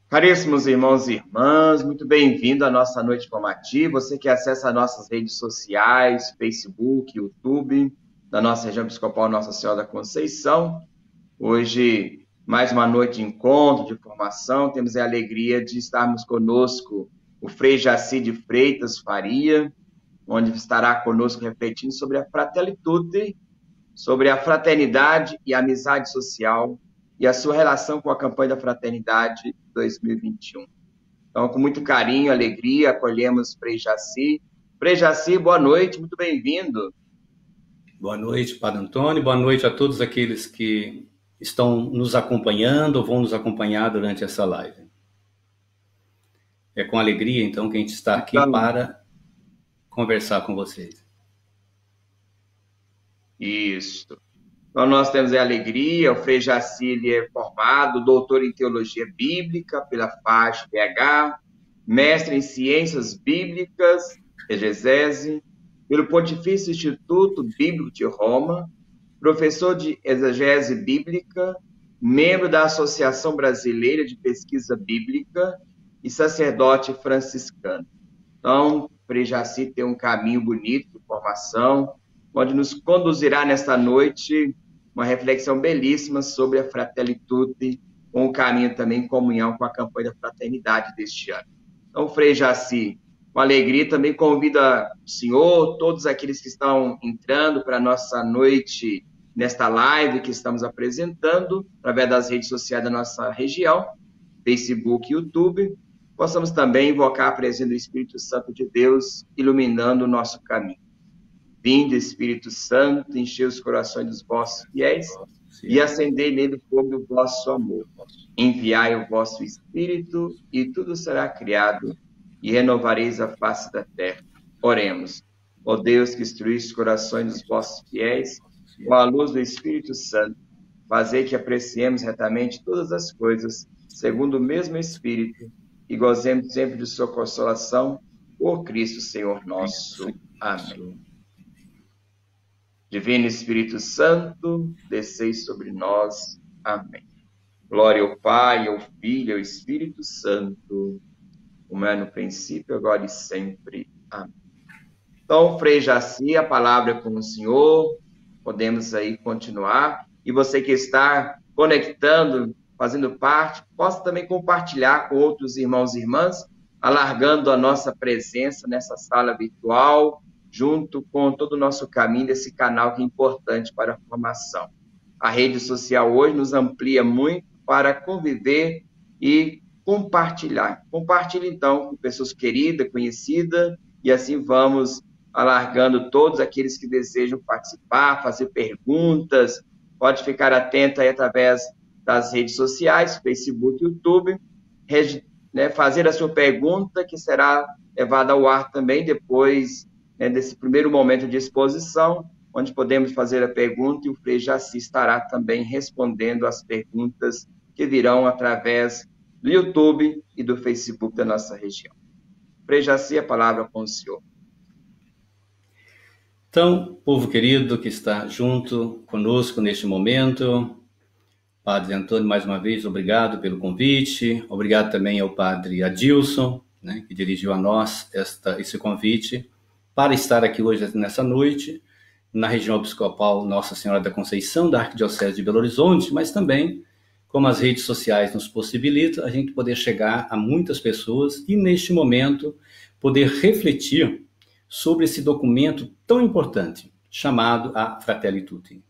Caríssimos irmãos e irmãs, muito bem-vindo à nossa noite formativa. Você que acessa nossas redes sociais, Facebook, YouTube, da nossa região episcopal Nossa Senhora da Conceição. Hoje, mais uma noite de encontro, de formação. Temos a alegria de estarmos conosco o Frei Jaci de Freitas Faria, onde estará conosco refletindo sobre a Fratelli Tutti, sobre a fraternidade e a amizade social e a sua relação com a campanha da Fraternidade 2021. Então, com muito carinho, alegria, acolhemos Frei Jaci. Frei Jaci, boa noite, muito bem-vindo. Boa noite, Padre Antônio, boa noite a todos aqueles que estão nos acompanhando ou vão nos acompanhar durante essa live. É com alegria, então, que a gente está aqui para conversar com vocês. Isso. Então, nós temos a alegria, o Frei Jaci ele é formado, doutor em Teologia Bíblica pela FASH-BH, mestre em Ciências Bíblicas, exegese, pelo Pontifício Instituto Bíblico de Roma, professor de exegese bíblica, membro da Associação Brasileira de Pesquisa Bíblica e sacerdote franciscano. Então, Frei Jaci tem um caminho bonito de formação, onde nos conduzirá nesta noite uma reflexão belíssima sobre a Fratelli Tutti, com o caminho também em comunhão com a campanha da fraternidade deste ano. Então, Frei Jaci, com alegria, também convida o senhor, todos aqueles que estão entrando para a nossa noite, nesta live que estamos apresentando, através das redes sociais da nossa região, Facebook e YouTube, possamos também invocar a presença do Espírito Santo de Deus, iluminando o nosso caminho. Vinde, Espírito Santo, enchei os corações dos vossos fiéis e acendei nele o fogo do vosso amor. Enviai o vosso Espírito e tudo será criado e renovareis a face da terra. Oremos. Ó Deus, que instruísse os corações dos vossos fiéis com a luz do Espírito Santo, fazei que apreciemos retamente todas as coisas, segundo o mesmo Espírito, e gozemos sempre de sua consolação, por Cristo Senhor nosso. Amém. Divino Espírito Santo, descei sobre nós. Amém. Glória ao Pai, ao Filho e ao Espírito Santo, como é no princípio, agora e sempre. Amém. Então, Frei Jaci, a palavra é com o senhor, podemos aí continuar. E você que está conectando, fazendo parte, possa também compartilhar com outros irmãos e irmãs, alargando a nossa presença nessa sala virtual, junto com todo o nosso caminho desse canal que é importante para a formação. A rede social hoje nos amplia muito para conviver e compartilhar. Compartilhe, então, com pessoas queridas, conhecidas, e assim vamos alargando todos aqueles que desejam participar, fazer perguntas. Pode ficar atento aí através das redes sociais, Facebook, YouTube, fazer a sua pergunta, que será levada ao ar também depois desse primeiro momento de exposição, onde podemos fazer a pergunta e o Frei Jaci estará também respondendo as perguntas que virão através do YouTube e do Facebook da nossa região. Frei Jaci, a palavra com o senhor. Então, povo querido que está junto conosco neste momento, Padre Antônio, mais uma vez, obrigado pelo convite, obrigado também ao Padre Adilson, que dirigiu a nós esse convite, para estar aqui hoje, nessa noite, na região episcopal Nossa Senhora da Conceição, da Arquidiocese de Belo Horizonte, mas também, como as redes sociais nos possibilitam, a gente poder chegar a muitas pessoas e, neste momento, poder refletir sobre esse documento tão importante, chamado a Fratelli Tutti.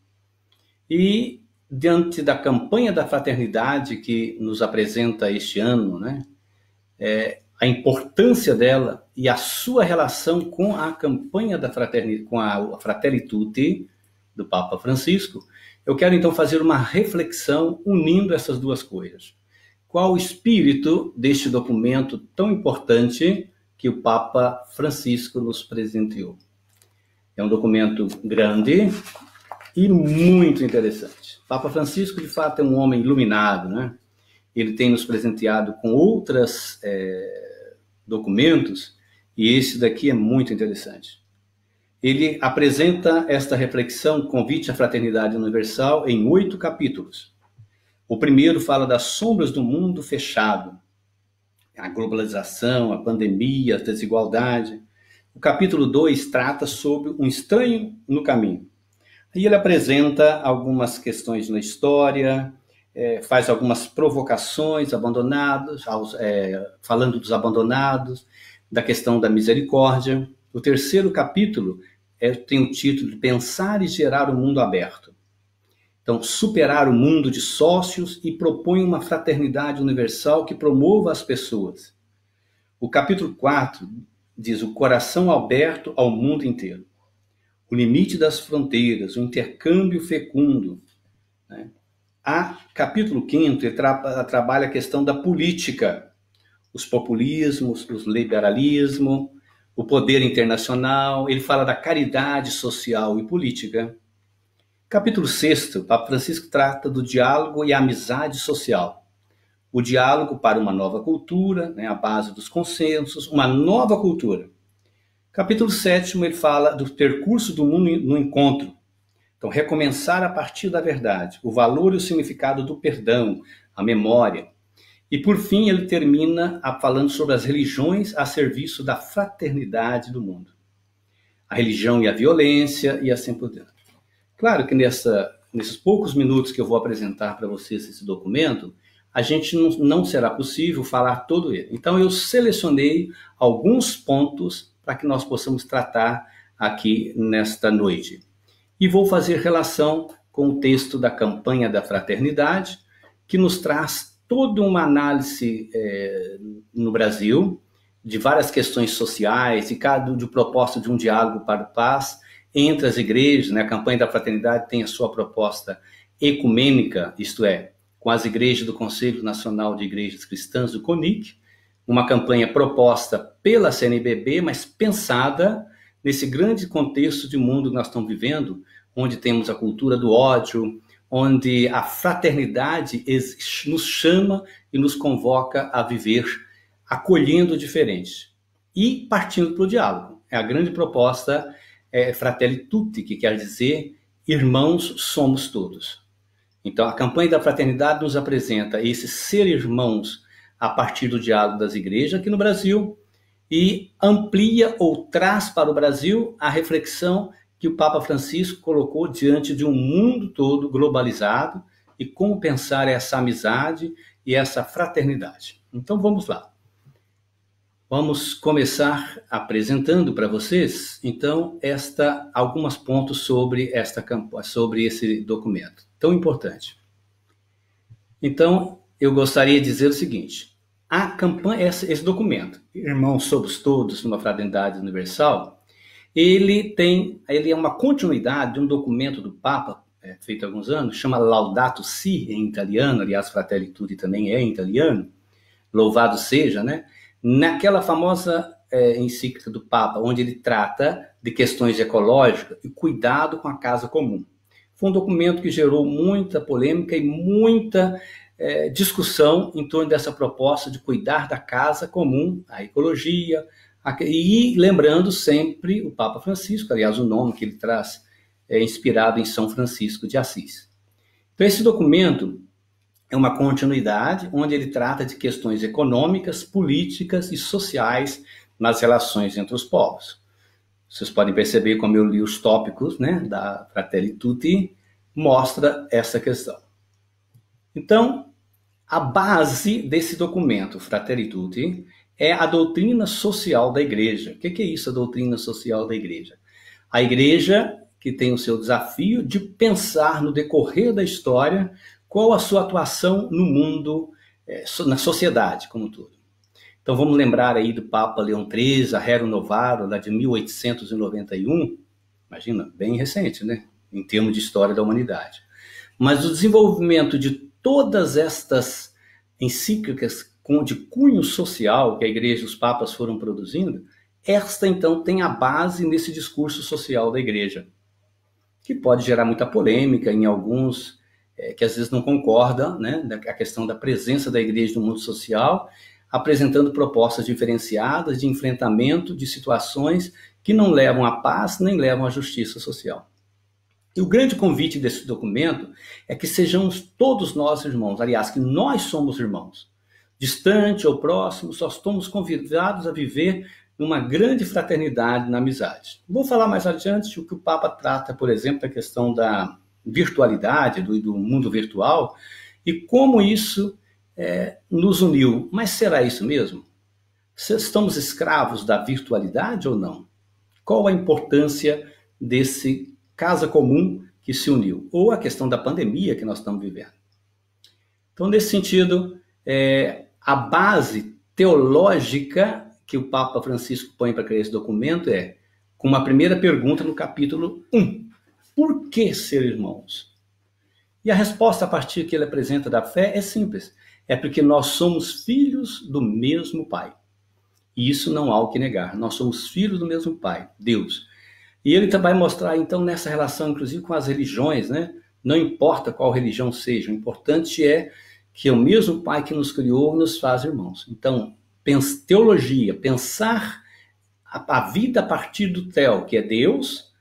E, diante da campanha da fraternidade que nos apresenta este ano, a importância dela e a sua relação com a campanha da fraternidade, com a Fratelli Tutti do Papa Francisco, eu quero então fazer uma reflexão unindo essas duas coisas. Qual o espírito deste documento tão importante que o Papa Francisco nos presenteou? É um documento grande e muito interessante. O Papa Francisco, de fato, é um homem iluminado, Ele tem nos presenteado com outros documentos, e esse daqui é muito interessante. Ele apresenta esta reflexão, Convite à Fraternidade Universal, em 8 capítulos. O primeiro fala das sombras do mundo fechado, a globalização, a pandemia, a desigualdade. O capítulo 2 trata sobre um estranho no caminho. Aí ele apresenta algumas questões na história, faz algumas provocações abandonados, falando dos abandonados, da questão da misericórdia. O terceiro capítulo tem o título de Pensar e Gerar o Mundo Aberto. Então, superar o mundo de sócios e propõe uma fraternidade universal que promova as pessoas. O capítulo 4 diz o coração aberto ao mundo inteiro. O limite das fronteiras, o intercâmbio fecundo. Né? Capítulo 5 ele trabalha a questão da política, os populismos, o liberalismo, o poder internacional. Ele fala da caridade social e política. Capítulo 6, Papa Francisco trata do diálogo e amizade social. O diálogo para uma nova cultura, a base dos consensos, uma nova cultura. Capítulo 7, ele fala do percurso do mundo no encontro. Então, recomeçar a partir da verdade, o valor e o significado do perdão, a memória. E, por fim, ele termina falando sobre as religiões a serviço da fraternidade do mundo. A religião e a violência e assim por diante. Claro que nesses poucos minutos que eu vou apresentar para vocês esse documento, a gente não será possível falar todo ele. Então, eu selecionei alguns pontos para que nós possamos tratar aqui nesta noite. E vou fazer relação com o texto da Campanha da Fraternidade, que nos traz toda uma análise no Brasil de várias questões sociais e de proposta de um diálogo para a paz entre as igrejas. A Campanha da Fraternidade tem a sua proposta ecumênica, isto é, com as igrejas do Conselho Nacional de Igrejas Cristãs, do CONIC, uma campanha proposta pela CNBB, mas pensada nesse grande contexto de mundo que nós estamos vivendo, onde temos a cultura do ódio, onde a fraternidade nos chama e nos convoca a viver acolhendo o diferente e partindo para o diálogo. A grande proposta é Fratelli Tutti, que quer dizer irmãos somos todos. Então, a Campanha da Fraternidade nos apresenta esse ser irmãos a partir do diálogo das igrejas aqui no Brasil e amplia ou traz para o Brasil a reflexão que o Papa Francisco colocou diante de um mundo todo globalizado e como pensar essa amizade e essa fraternidade. Então, vamos lá. Vamos começar apresentando para vocês, então, alguns pontos sobre esse documento tão importante. Então, eu gostaria de dizer o seguinte: a campanha, esse documento, Irmãos Somos Todos numa Fraternidade Universal, ele é uma continuidade de um documento do Papa, feito há alguns anos, chama Laudato Si, em italiano, aliás, Fratelli Tutti também é em italiano, louvado seja, naquela famosa encíclica do Papa, onde ele trata de questões ecológicas e cuidado com a casa comum. Foi um documento que gerou muita polêmica e muita discussão em torno dessa proposta de cuidar da casa comum, a ecologia, e lembrando sempre o Papa Francisco, aliás, o nome que ele traz é inspirado em São Francisco de Assis. Então, esse documento é uma continuidade onde ele trata de questões econômicas, políticas e sociais nas relações entre os povos. Vocês podem perceber como eu li os tópicos, da Fratelli Tutti, mostra essa questão. Então, a base desse documento, Fratelli Tutti, é a doutrina social da Igreja. O que é isso, a doutrina social da Igreja? A Igreja que tem o seu desafio de pensar no decorrer da história qual a sua atuação no mundo, na sociedade como um todo. Então vamos lembrar aí do Papa Leão XIII, a Rerum Novarum, lá de 1891, imagina, bem recente, em termos de história da humanidade. Mas o desenvolvimento de todas estas encíclicas de cunho social que a Igreja e os Papas foram produzindo, esta então tem a base nesse discurso social da Igreja, que pode gerar muita polêmica em alguns que às vezes não concordam, a questão da presença da Igreja no mundo social, apresentando propostas diferenciadas de enfrentamento de situações que não levam à paz nem levam à justiça social. E o grande convite desse documento é que sejamos todos nós irmãos, aliás, que nós somos irmãos. distante ou próximo, só estamos convidados a viver numa grande fraternidade na amizade. Vou falar mais adiante o que o Papa trata, por exemplo, da questão da virtualidade, do mundo virtual, e como isso nos uniu. Mas será isso mesmo? Estamos escravos da virtualidade ou não? Qual a importância desse casa comum que se uniu? Ou a questão da pandemia que nós estamos vivendo? Então, nesse sentido, a base teológica que o Papa Francisco põe para criar esse documento com uma primeira pergunta no capítulo 1. Por que ser irmãos? E a resposta a partir que ele apresenta da fé é simples. É porque nós somos filhos do mesmo Pai. E isso não há o que negar. Nós somos filhos do mesmo Pai, Deus. E ele vai mostrar, então, nessa relação, inclusive, com as religiões, né? Não importa qual religião seja, o importante é que é o mesmo Pai que nos criou nos faz irmãos. Então, teologia, pensar a vida a partir do Theo, que é Deus,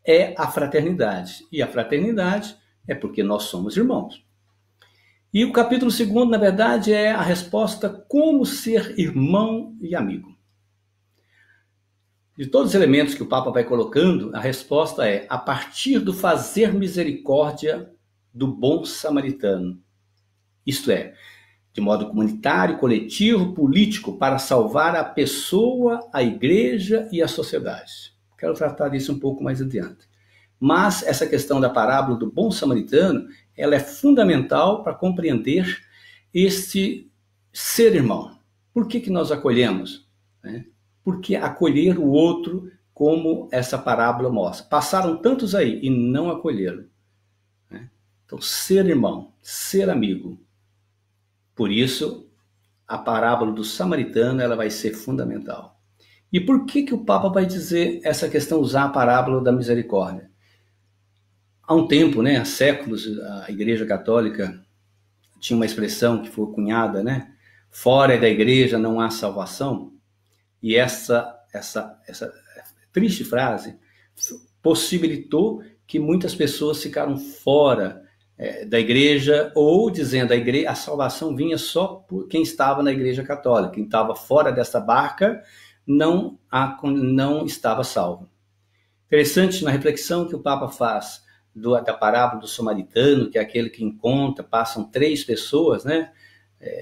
é a fraternidade. E a fraternidade é porque nós somos irmãos. E o capítulo 2, na verdade, é a resposta como ser irmão e amigo. De todos os elementos que o Papa vai colocando, a resposta é a partir do fazer misericórdia do bom samaritano. Isto é, de modo comunitário, coletivo, político, para salvar a pessoa, a igreja e a sociedade. Quero tratar disso um pouco mais adiante. Mas essa questão da parábola do bom samaritano, ela é fundamental para compreender este ser irmão. Por que nós acolhemos? Porque acolher o outro, como essa parábola mostra. Passaram tantos aí e não acolheram. Então, ser irmão, ser amigo. Por isso, a parábola do samaritano ela vai ser fundamental. E por que o Papa vai dizer essa questão, usar a parábola da misericórdia? Há um tempo, há séculos, a Igreja Católica tinha uma expressão que foi cunhada, fora da igreja não há salvação. E essa triste frase possibilitou que muitas pessoas ficaram fora da igreja, ou dizendo a salvação vinha só por quem estava na Igreja Católica. Quem estava fora dessa barca não estava salvo. Interessante na reflexão que o Papa faz da parábola do samaritano, que é aquele que encontra, passam 3 pessoas,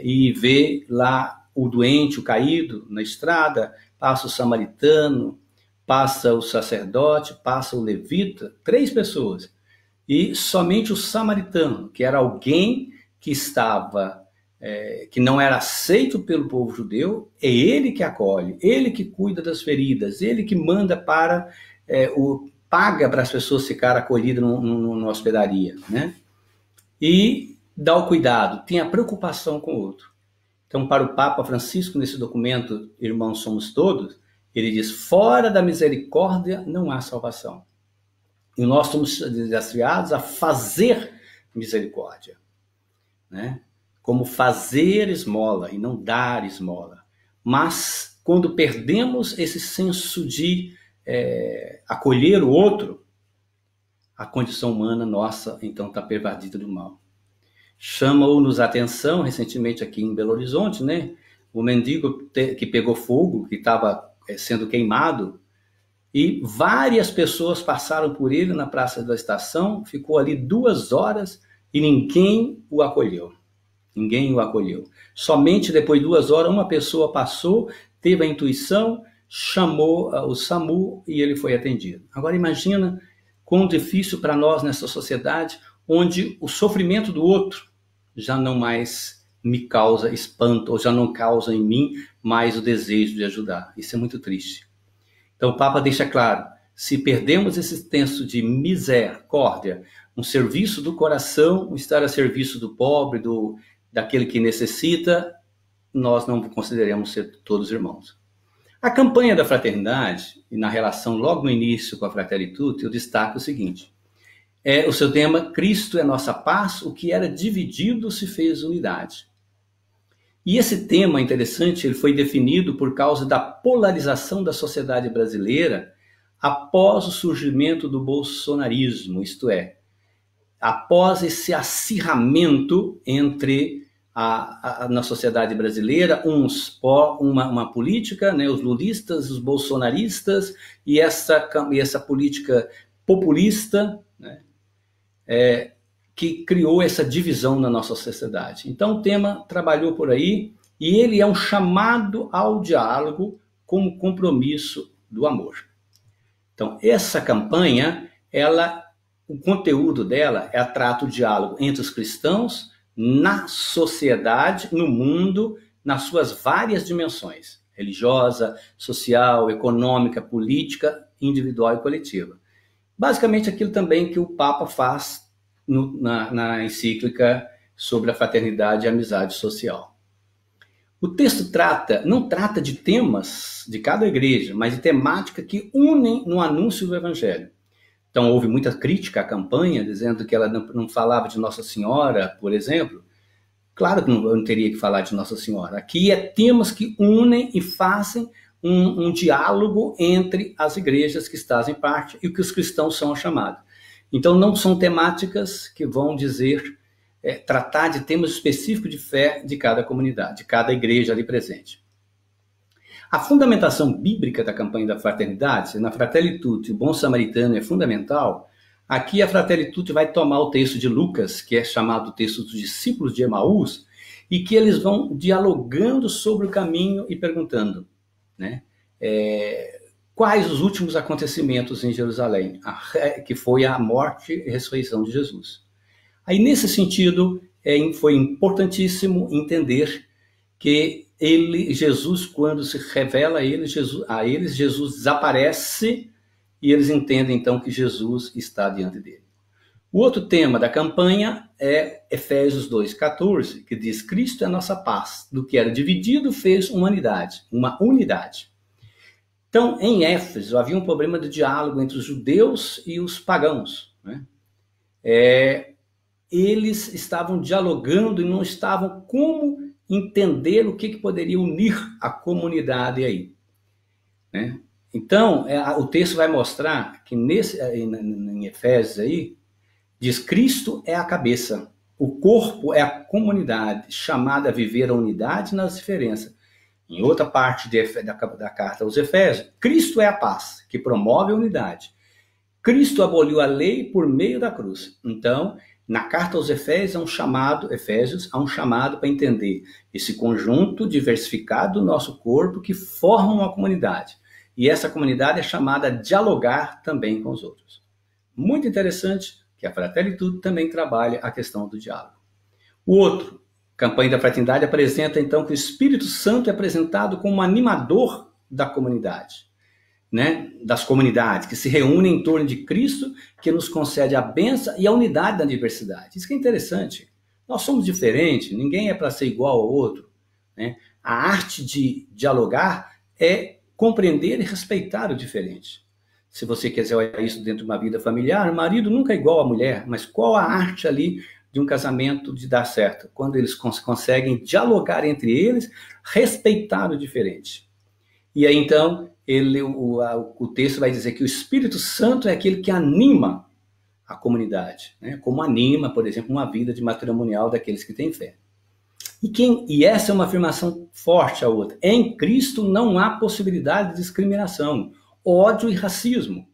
e vê lá o doente, o caído na estrada, passa o samaritano, passa o sacerdote, passa o levita, 3 pessoas. E somente o samaritano, que era alguém que estava, que não era aceito pelo povo judeu, é ele que acolhe, ele que cuida das feridas, ele que manda para paga para as pessoas ficarem acolhidas numa hospedaria, E dá o cuidado, tem a preocupação com o outro. Então, para o Papa Francisco, nesse documento, Irmãos Somos Todos, ele diz, fora da misericórdia não há salvação. E nós somos desafiados a fazer misericórdia, Como fazer esmola e não dar esmola. Mas, quando perdemos esse senso de acolher o outro, a condição humana nossa, então, está pervadida do mal. Chamou-nos a atenção, recentemente aqui em Belo Horizonte, o mendigo que pegou fogo, que estava sendo queimado, e várias pessoas passaram por ele na Praça da Estação, ficou ali 2 horas e ninguém o acolheu. Ninguém o acolheu. Somente depois de 2 horas, uma pessoa passou, teve a intuição, chamou o SAMU e ele foi atendido. Agora imagina quão difícil para nós nessa sociedade, onde o sofrimento do outro já não mais me causa espanto, ou já não causa em mim mais o desejo de ajudar. Isso é muito triste. Então o Papa deixa claro, se perdemos esse senso de misericórdia, um serviço do coração, um estar a serviço do pobre, daquele que necessita, nós não consideramos ser todos irmãos. A campanha da fraternidade, e na relação logo no início com a Fratelli Tutti, eu destaco o seguinte, o seu tema, Cristo é nossa paz, o que era dividido se fez unidade. E esse tema interessante, ele foi definido por causa da polarização da sociedade brasileira após o surgimento do bolsonarismo, isto é, após esse acirramento entre na sociedade brasileira uma política, né, os lulistas, os bolsonaristas e essa política populista, né, que criou essa divisão na nossa sociedade. Então o tema trabalhou por aí e ele é um chamado ao diálogo como compromisso do amor. Então essa campanha, o conteúdo dela trata o diálogo entre os cristãos na sociedade, no mundo, nas suas várias dimensões, religiosa, social, econômica, política, individual e coletiva. Basicamente aquilo também que o Papa faz na encíclica sobre a fraternidade e a amizade social. O texto não trata de temas de cada igreja, mas de temática que unem no anúncio do Evangelho. Então houve muita crítica à campanha, dizendo que ela não falava de Nossa Senhora, por exemplo. Claro que eu não teria que falar de Nossa Senhora. Aqui temas que unem e fazem um diálogo entre as igrejas que fazem parte e o que os cristãos são chamados. Então não são temáticas que vão tratar de temas específicos de fé de cada comunidade, de cada igreja ali presente. A fundamentação bíblica da campanha da fraternidade, na Fratelli Tutti, o bom samaritano é fundamental. Aqui a Fratelli Tutti vai tomar o texto de Lucas, que é chamado o texto dos discípulos de Emaús, e que eles vão dialogando sobre o caminho e perguntando, né, quais os últimos acontecimentos em Jerusalém, que foi a morte e ressurreição de Jesus. Aí, nesse sentido, foi importantíssimo entender que Jesus, quando se revela a eles, Jesus desaparece e eles entendem, então, que Jesus está diante dele. O outro tema da campanha é Efésios 2,14, que diz: Cristo é a nossa paz, do que era dividido fez uma unidade. Então, em Éfeso, havia um problema de diálogo entre os judeus e os pagãos, né? Eles estavam dialogando e não estavam como entender o que poderia unir a comunidade aí, né? Então, o texto vai mostrar que em Efésios aí, diz: Cristo é a cabeça, o corpo é a comunidade, chamada a viver a unidade nas diferenças. Em outra parte da carta aos Efésios, Cristo é a paz, que promove a unidade. Cristo aboliu a lei por meio da cruz. Então, na carta aos Efésios, há um chamado para entender esse conjunto diversificado do nosso corpo que forma uma comunidade. E essa comunidade é chamada a dialogar também com os outros. Muito interessante que a Fratelli Tutti também trabalha a questão do diálogo. O outro, campanha da fraternidade, apresenta então que o Espírito Santo é apresentado como animador da comunidade, né? Das comunidades que se reúnem em torno de Cristo, que nos concede a bênção e a unidade da diversidade. Isso que é interessante. Nós somos diferentes, ninguém é para ser igual ao outro, né? A arte de dialogar é compreender e respeitar o diferente. Se você quiser olhar isso dentro de uma vida familiar, o marido nunca é igual à mulher, mas qual a arte ali de um casamento de dar certo? Quando eles conseguem dialogar entre eles, respeitar o diferente. E aí então, o texto vai dizer que o Espírito Santo é aquele que anima a comunidade, né? Como anima, por exemplo, uma vida de matrimonial daqueles que têm fé. E essa é uma afirmação forte a outra. Em Cristo não há possibilidade de discriminação, ódio e racismo.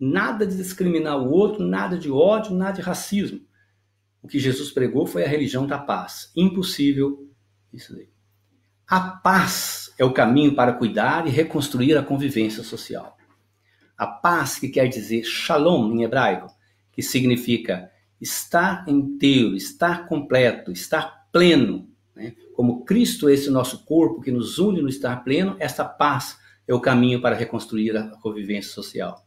Nada de discriminar o outro, nada de ódio, nada de racismo. O que Jesus pregou foi a religião da paz. Impossível isso aí. A paz é o caminho para cuidar e reconstruir a convivência social. A paz, que quer dizer shalom em hebraico, que significa estar inteiro, estar completo, estar pleno, né? Como Cristo é esse nosso corpo que nos une no estar pleno, essa paz é o caminho para reconstruir a convivência social.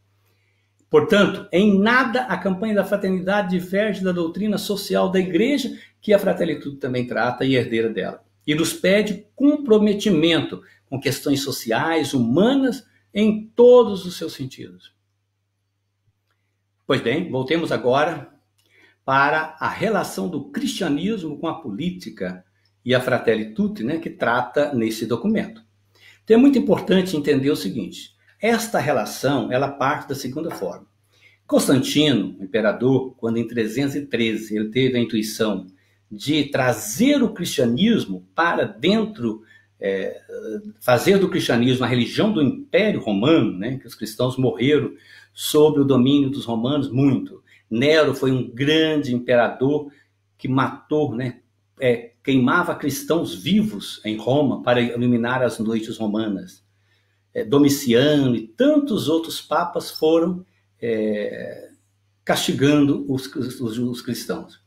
Portanto, em nada a campanha da fraternidade diverge da doutrina social da igreja, que a Fratelli Tutti também trata e herdeira dela. E nos pede comprometimento com questões sociais, humanas, em todos os seus sentidos. Pois bem, voltemos agora para a relação do cristianismo com a política e a Fratelli Tutti, né, que trata nesse documento. Então é muito importante entender o seguinte: esta relação ela parte da seguinte forma. Constantino, o imperador, quando em 313 ele teve a intuição de trazer o cristianismo para dentro, fazer do cristianismo a religião do Império Romano, né, que os cristãos morreram sob o domínio dos romanos muito. Nero foi um grande imperador que matou, né, queimava cristãos vivos em Roma para iluminar as noites romanas. Domiciano e tantos outros papas foram castigando os cristãos.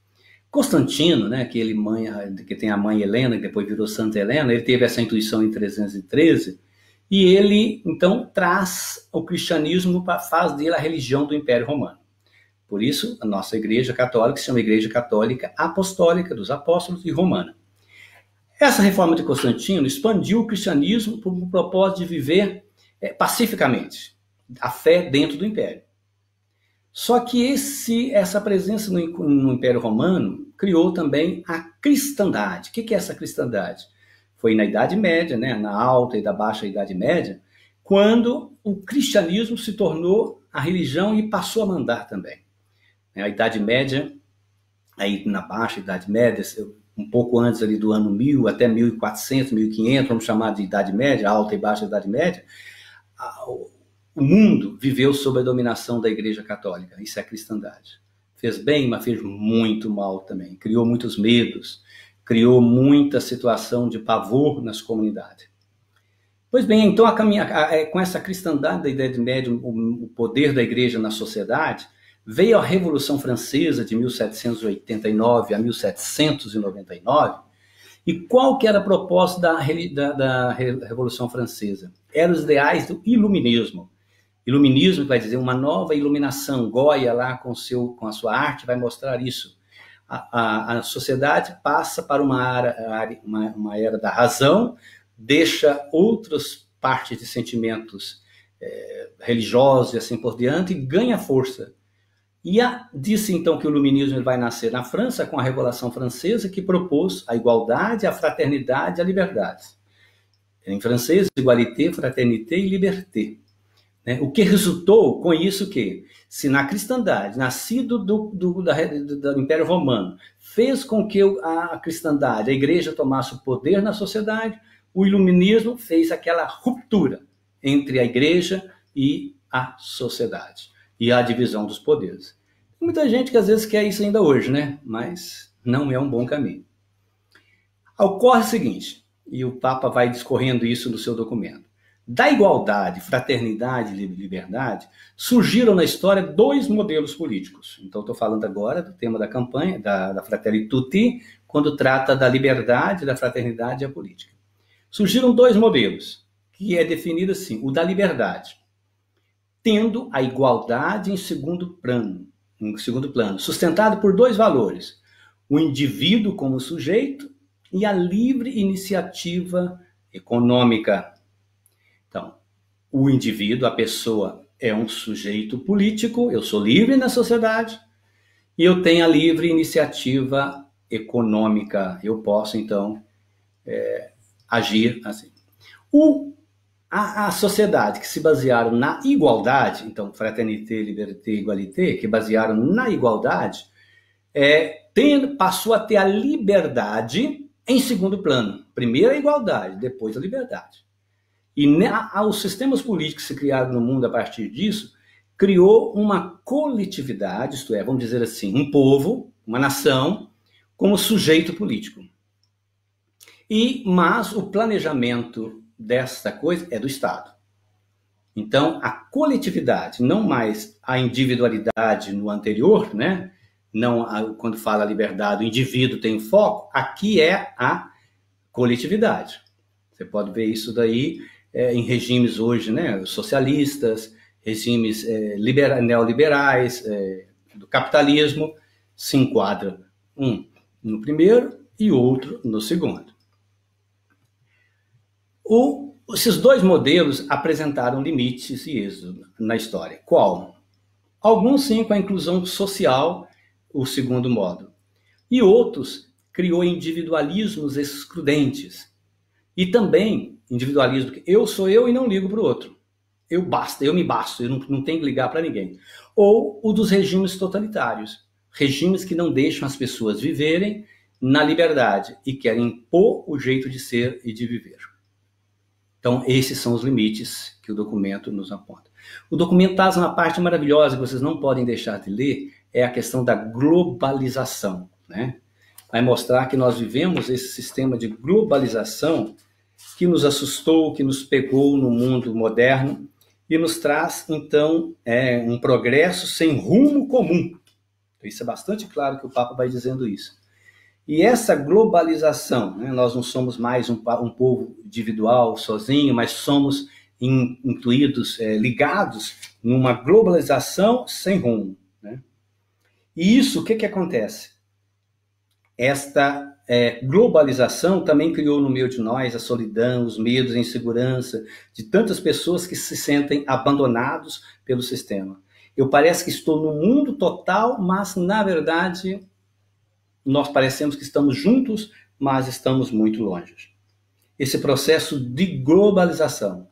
Constantino, né, que tem a mãe Helena, que depois virou Santa Helena, ele teve essa intuição em 313, e ele, então, traz o cristianismo, faz dele a religião do Império Romano. Por isso, a nossa Igreja Católica se chama Igreja Católica Apostólica dos Apóstolos e Romana. Essa reforma de Constantino expandiu o cristianismo por um propósito de viver pacificamente a fé dentro do Império. Só que essa presença no Império Romano criou também a cristandade. O que é essa cristandade? Foi na Idade Média, né, na Alta e da Baixa Idade Média, quando o cristianismo se tornou a religião e passou a mandar também. A Idade Média, aí na Baixa Idade Média, um pouco antes ali do ano 1000 até 1400, 1500, vamos chamar de Idade Média, Alta e Baixa Idade Média, o mundo viveu sob a dominação da Igreja Católica. Isso é a cristandade. Fez bem, mas fez muito mal também. Criou muitos medos, criou muita situação de pavor nas comunidades. Pois bem, então com essa cristandade da Idade Média, o poder da Igreja na sociedade, veio a Revolução Francesa de 1789 a 1799. E qual que era a proposta da Revolução Francesa? Eram os ideais do iluminismo. Iluminismo vai dizer uma nova iluminação. Goya lá com a sua arte vai mostrar isso. A sociedade passa para uma era da razão, deixa outras partes de sentimentos religiosos e assim por diante e ganha força. E disse então que o iluminismo vai nascer na França com a Revolução Francesa, que propôs a igualdade, a fraternidade e a liberdade. Em francês, égalité, fraternité e liberté. O que resultou com isso que, se na cristandade, nascido do Império Romano, fez com que a cristandade, a igreja tomasse o poder na sociedade, o iluminismo fez aquela ruptura entre a igreja e a sociedade, e a divisão dos poderes. Tem muita gente que às vezes quer isso ainda hoje, né? Mas não é um bom caminho. Ocorre o seguinte, e o Papa vai discorrendo isso no seu documento. Da igualdade, fraternidade e liberdade, surgiram na história dois modelos políticos. Então, estou falando agora do tema da campanha, da Fratelli Tutti, quando trata da liberdade, da fraternidade e a política. Surgiram dois modelos, que é definido assim, o da liberdade, tendo a igualdade em segundo plano, sustentado por dois valores, o indivíduo como sujeito e a livre iniciativa econômica. Então, o indivíduo, a pessoa, é um sujeito político, eu sou livre na sociedade e eu tenho a livre iniciativa econômica. Eu posso, então, agir assim. A sociedade que se basearam na igualdade, então, fraternité, liberté, égalité, que basearam na igualdade, passou a ter a liberdade em segundo plano. Primeiro a igualdade, depois a liberdade. E os sistemas políticos que se criaram no mundo a partir disso, criou uma coletividade, isto é, vamos dizer assim, um povo, uma nação, como sujeito político. Mas o planejamento desta coisa é do Estado. Então, a coletividade, não mais a individualidade no anterior, né? Não quando fala liberdade, o indivíduo tem foco, aqui é a coletividade. Você pode ver isso daí em regimes hoje, né, socialistas, regimes neoliberais, do capitalismo, se enquadra um no primeiro e outro no segundo. Esses dois modelos apresentaram limites e êxodo na história. Qual? Alguns sim com a inclusão social, o segundo modo. E outros criou individualismos excludentes. E também individualismo, eu sou eu e não ligo para o outro. Eu me basto, eu não tenho que ligar para ninguém. Ou o dos regimes totalitários. Regimes que não deixam as pessoas viverem na liberdade e querem impor o jeito de ser e de viver. Então, esses são os limites que o documento nos aponta. O documento traz uma parte maravilhosa que vocês não podem deixar de ler, é a questão da globalização, né? Vai mostrar que nós vivemos esse sistema de globalização que nos assustou, que nos pegou no mundo moderno e nos traz, então, um progresso sem rumo comum. Isso é bastante claro que o Papa vai dizendo isso. E essa globalização, né, nós não somos mais um povo individual, sozinho, mas somos incluídos, ligados numa globalização sem rumo, né? E isso, o que acontece? Esta globalização também criou no meio de nós a solidão, os medos, a insegurança de tantas pessoas que se sentem abandonados pelo sistema. Eu parece que estou no mundo total, mas na verdade nós parecemos que estamos juntos, mas estamos muito longe. Esse processo de globalização,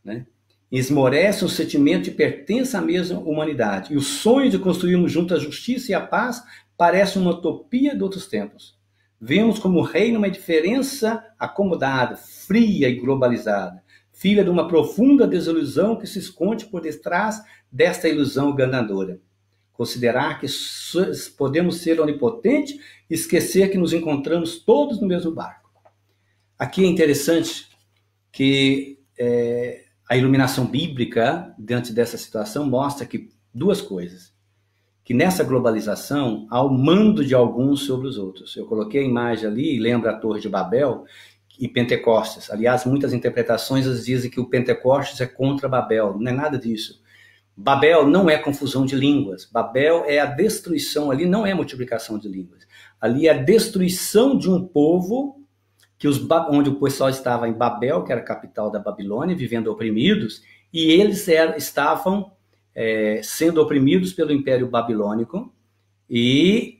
né, esmorece um sentimento de pertença à mesma humanidade. E o sonho de construirmos juntos a justiça e a paz parece uma utopia de outros tempos. Vemos como reina uma indiferença acomodada, fria e globalizada, filha de uma profunda desilusão que se esconde por detrás desta ilusão enganadora. Considerar que podemos ser onipotentes e esquecer que nos encontramos todos no mesmo barco. Aqui é interessante que a iluminação bíblica, diante dessa situação, mostra que duas coisas. Que nessa globalização há o mando de alguns sobre os outros. Eu coloquei a imagem ali e lembra a Torre de Babel e Pentecostes. Aliás, muitas interpretações dizem que o Pentecostes é contra Babel. Não é nada disso. Babel não é confusão de línguas. Babel é a destruição, ali não é multiplicação de línguas. Ali é a destruição de um povo onde o pessoal estava em Babel, que era a capital da Babilônia, vivendo oprimidos, e eles estavam sendo oprimidos pelo Império Babilônico, e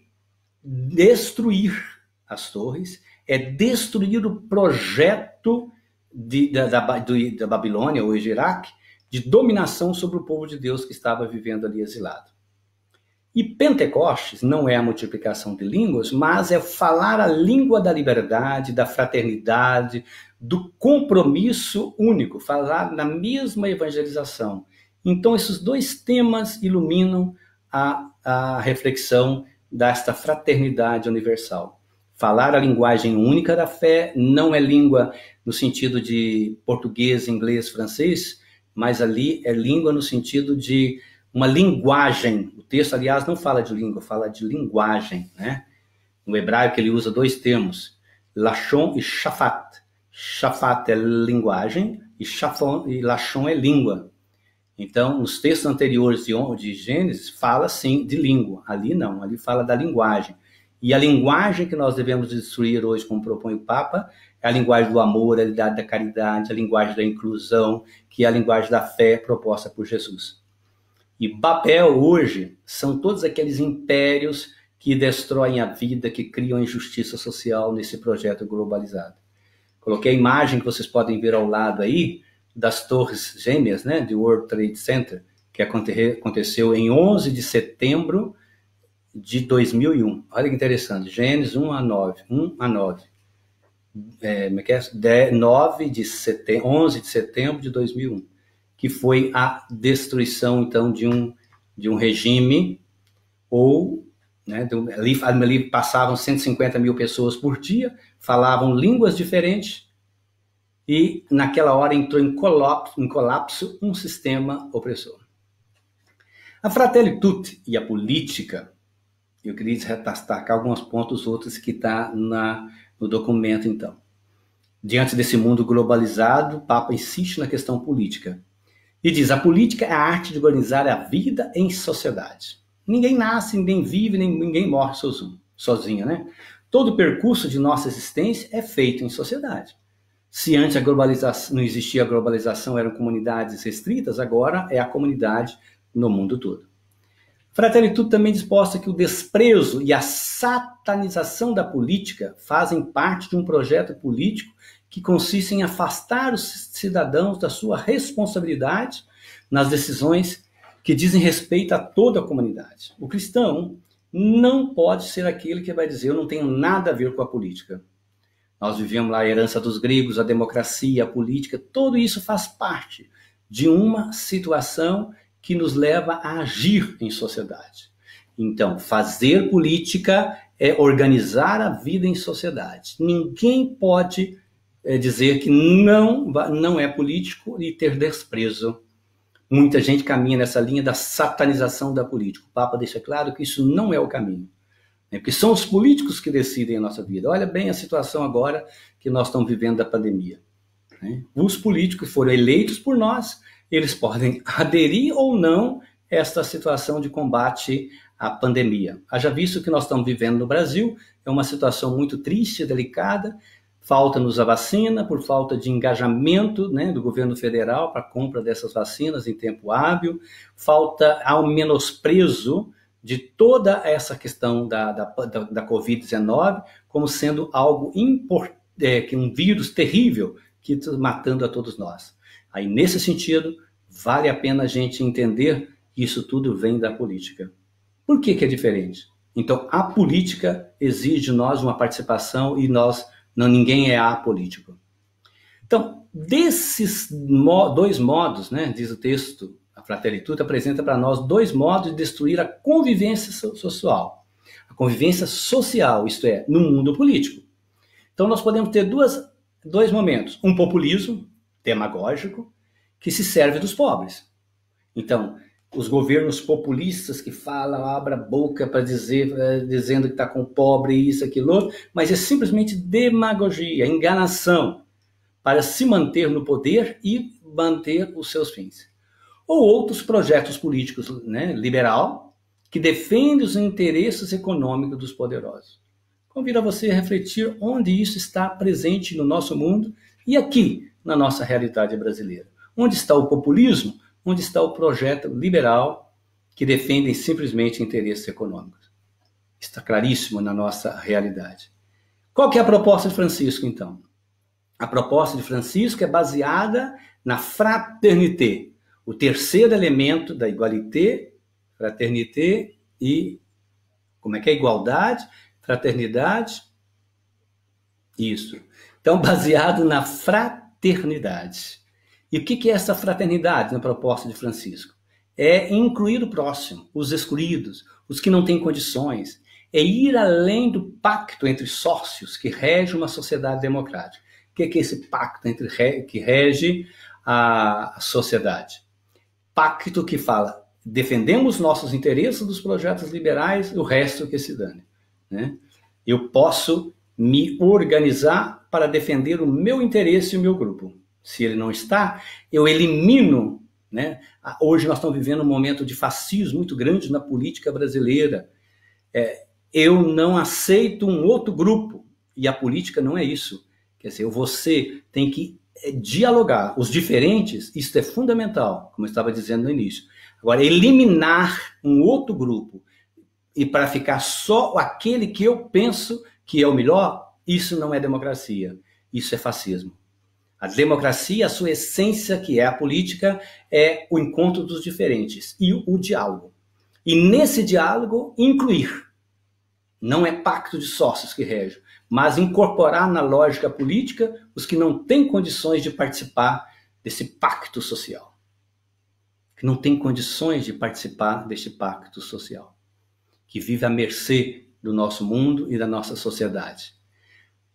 destruir as torres é destruir o projeto da Babilônia, hoje Iraque, de dominação sobre o povo de Deus que estava vivendo ali exilado. E Pentecostes não é a multiplicação de línguas, mas é falar a língua da liberdade, da fraternidade, do compromisso único, falar na mesma evangelização. Então, esses dois temas iluminam a reflexão desta fraternidade universal. Falar a linguagem única da fé não é língua no sentido de português, inglês, francês, mas ali é língua no sentido de uma linguagem. O texto, aliás, não fala de língua, fala de linguagem, né? No hebraico ele usa dois termos, lashon e shafat. Shafat é linguagem e lashon é língua. Então, nos textos anteriores de Gênesis, fala sim de língua. Ali não, ali fala da linguagem. E a linguagem que nós devemos destruir hoje, como propõe o Papa, é a linguagem do amor, a linguagem da caridade, a linguagem da inclusão, que é a linguagem da fé proposta por Jesus. E Babel hoje são todos aqueles impérios que destroem a vida, que criam injustiça social nesse projeto globalizado. Coloquei a imagem que vocês podem ver ao lado aí, das torres gêmeas, né, do World Trade Center, que aconteceu em 11 de setembro de 2001. Olha que interessante, Gênesis 1 a 9. 11 de setembro de 2001, que foi a destruição, então, de um regime, ou, né, ali passavam 150 mil pessoas por dia, falavam línguas diferentes, e naquela hora entrou em colapso um sistema opressor. A Fratelli Tutti e a política, eu queria destacar alguns pontos outros que está no documento, então. Diante desse mundo globalizado, o Papa insiste na questão política. E diz, a política é a arte de organizar a vida em sociedade. Ninguém nasce, ninguém vive, ninguém morre sozinho, né? Todo o percurso de nossa existência é feito em sociedade. Se antes a globalização, não existia a globalização, eram comunidades restritas, agora é a comunidade no mundo todo. Fratelli Tutti também disposta que o desprezo e a satanização da política fazem parte de um projeto político que consiste em afastar os cidadãos da sua responsabilidade nas decisões que dizem respeito a toda a comunidade. O cristão não pode ser aquele que vai dizer eu não tenho nada a ver com a política. Nós vivemos lá a herança dos gregos, a democracia, a política, tudo isso faz parte de uma situação que nos leva a agir em sociedade. Então, fazer política é organizar a vida em sociedade. Ninguém pode dizer que não é político e ter desprezo. Muita gente caminha nessa linha da satanização da política. O Papa deixa claro que isso não é o caminho. Porque são os políticos que decidem a nossa vida. Olha bem a situação agora que nós estamos vivendo da pandemia. Os políticos foram eleitos por nós, eles podem aderir ou não a esta situação de combate à pandemia. Haja visto que nós estamos vivendo no Brasil, é uma situação muito triste, delicada, falta-nos a vacina por falta de engajamento do governo federal para a compra dessas vacinas em tempo hábil, falta ao menosprezo de toda essa questão da Covid-19 como sendo algo que um vírus terrível que está matando a todos nós. Aí, nesse sentido, vale a pena a gente entender que isso tudo vem da política. Por que é diferente? Então, a política exige de nós uma participação e ninguém é apolítico. Então, desses dois modos, diz o texto, a Fratelli Tutti apresenta para nós dois modos de destruir a convivência social. A convivência social, isto é, no mundo político. Então, nós podemos ter dois momentos. Um populismo demagógico que se serve dos pobres. Então, os governos populistas que falam, abrem a boca para dizendo que está com o pobre, isso, aquilo outro, mas é simplesmente demagogia, enganação, para se manter no poder e manter os seus fins. Ou outros projetos políticos, liberal, que defendem os interesses econômicos dos poderosos. Convido a você a refletir onde isso está presente no nosso mundo e aqui, na nossa realidade brasileira. Onde está o populismo? Onde está o projeto liberal que defendem simplesmente interesses econômicos? Está claríssimo na nossa realidade. Qual que é a proposta de Francisco, então? A proposta de Francisco é baseada na fraternité, o terceiro elemento da igualité, fraternité e... como é que é? Igualdade, fraternidade. Isso. Então, baseado na fraternidade. E o que é essa fraternidade na proposta de Francisco? É incluir o próximo, os excluídos, os que não têm condições. É ir além do pacto entre sócios que rege uma sociedade democrática. O que é esse pacto que rege a sociedade? Pacto que fala, defendemos nossos interesses dos projetos liberais, o resto que se dane. Eu posso me organizar para defender o meu interesse e o meu grupo. Se ele não está, eu elimino. Hoje nós estamos vivendo um momento de fascismo muito grande na política brasileira. Eu não aceito um outro grupo. E a política não é isso. Quer dizer, você tem que dialogar. Os diferentes, isso é fundamental, como eu estava dizendo no início. Agora, eliminar um outro grupo e para ficar só aquele que eu penso que é o melhor, isso não é democracia. Isso é fascismo. A democracia, a sua essência, que é a política, é o encontro dos diferentes e o diálogo. E nesse diálogo, incluir. Não é pacto de sócios que rege, mas incorporar na lógica política os que não têm condições de participar desse pacto social. Que não têm condições de participar deste pacto social. Que vive à mercê do nosso mundo e da nossa sociedade.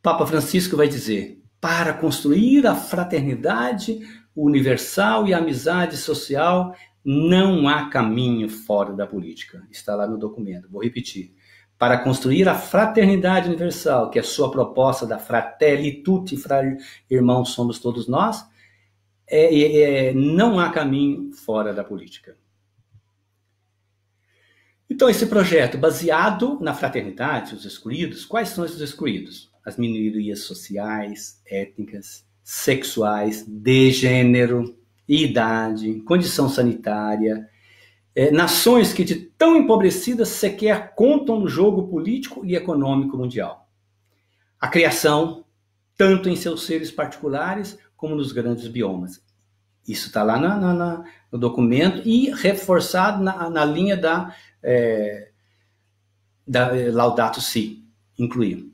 Papa Francisco vai dizer: para construir a fraternidade universal e a amizade social, não há caminho fora da política. Está lá no documento. Vou repetir. Para construir a fraternidade universal, que é a sua proposta da Fratelli Tutti, irmãos somos todos nós, não há caminho fora da política. Então, esse projeto baseado na fraternidade, os excluídos, quais são esses excluídos? As minorias sociais, étnicas, sexuais, de gênero, idade, condição sanitária, nações que de tão empobrecidas sequer contam no jogo político e econômico mundial. A criação, tanto em seus seres particulares como nos grandes biomas. Isso está lá no documento e reforçado na linha da Laudato Si, incluir.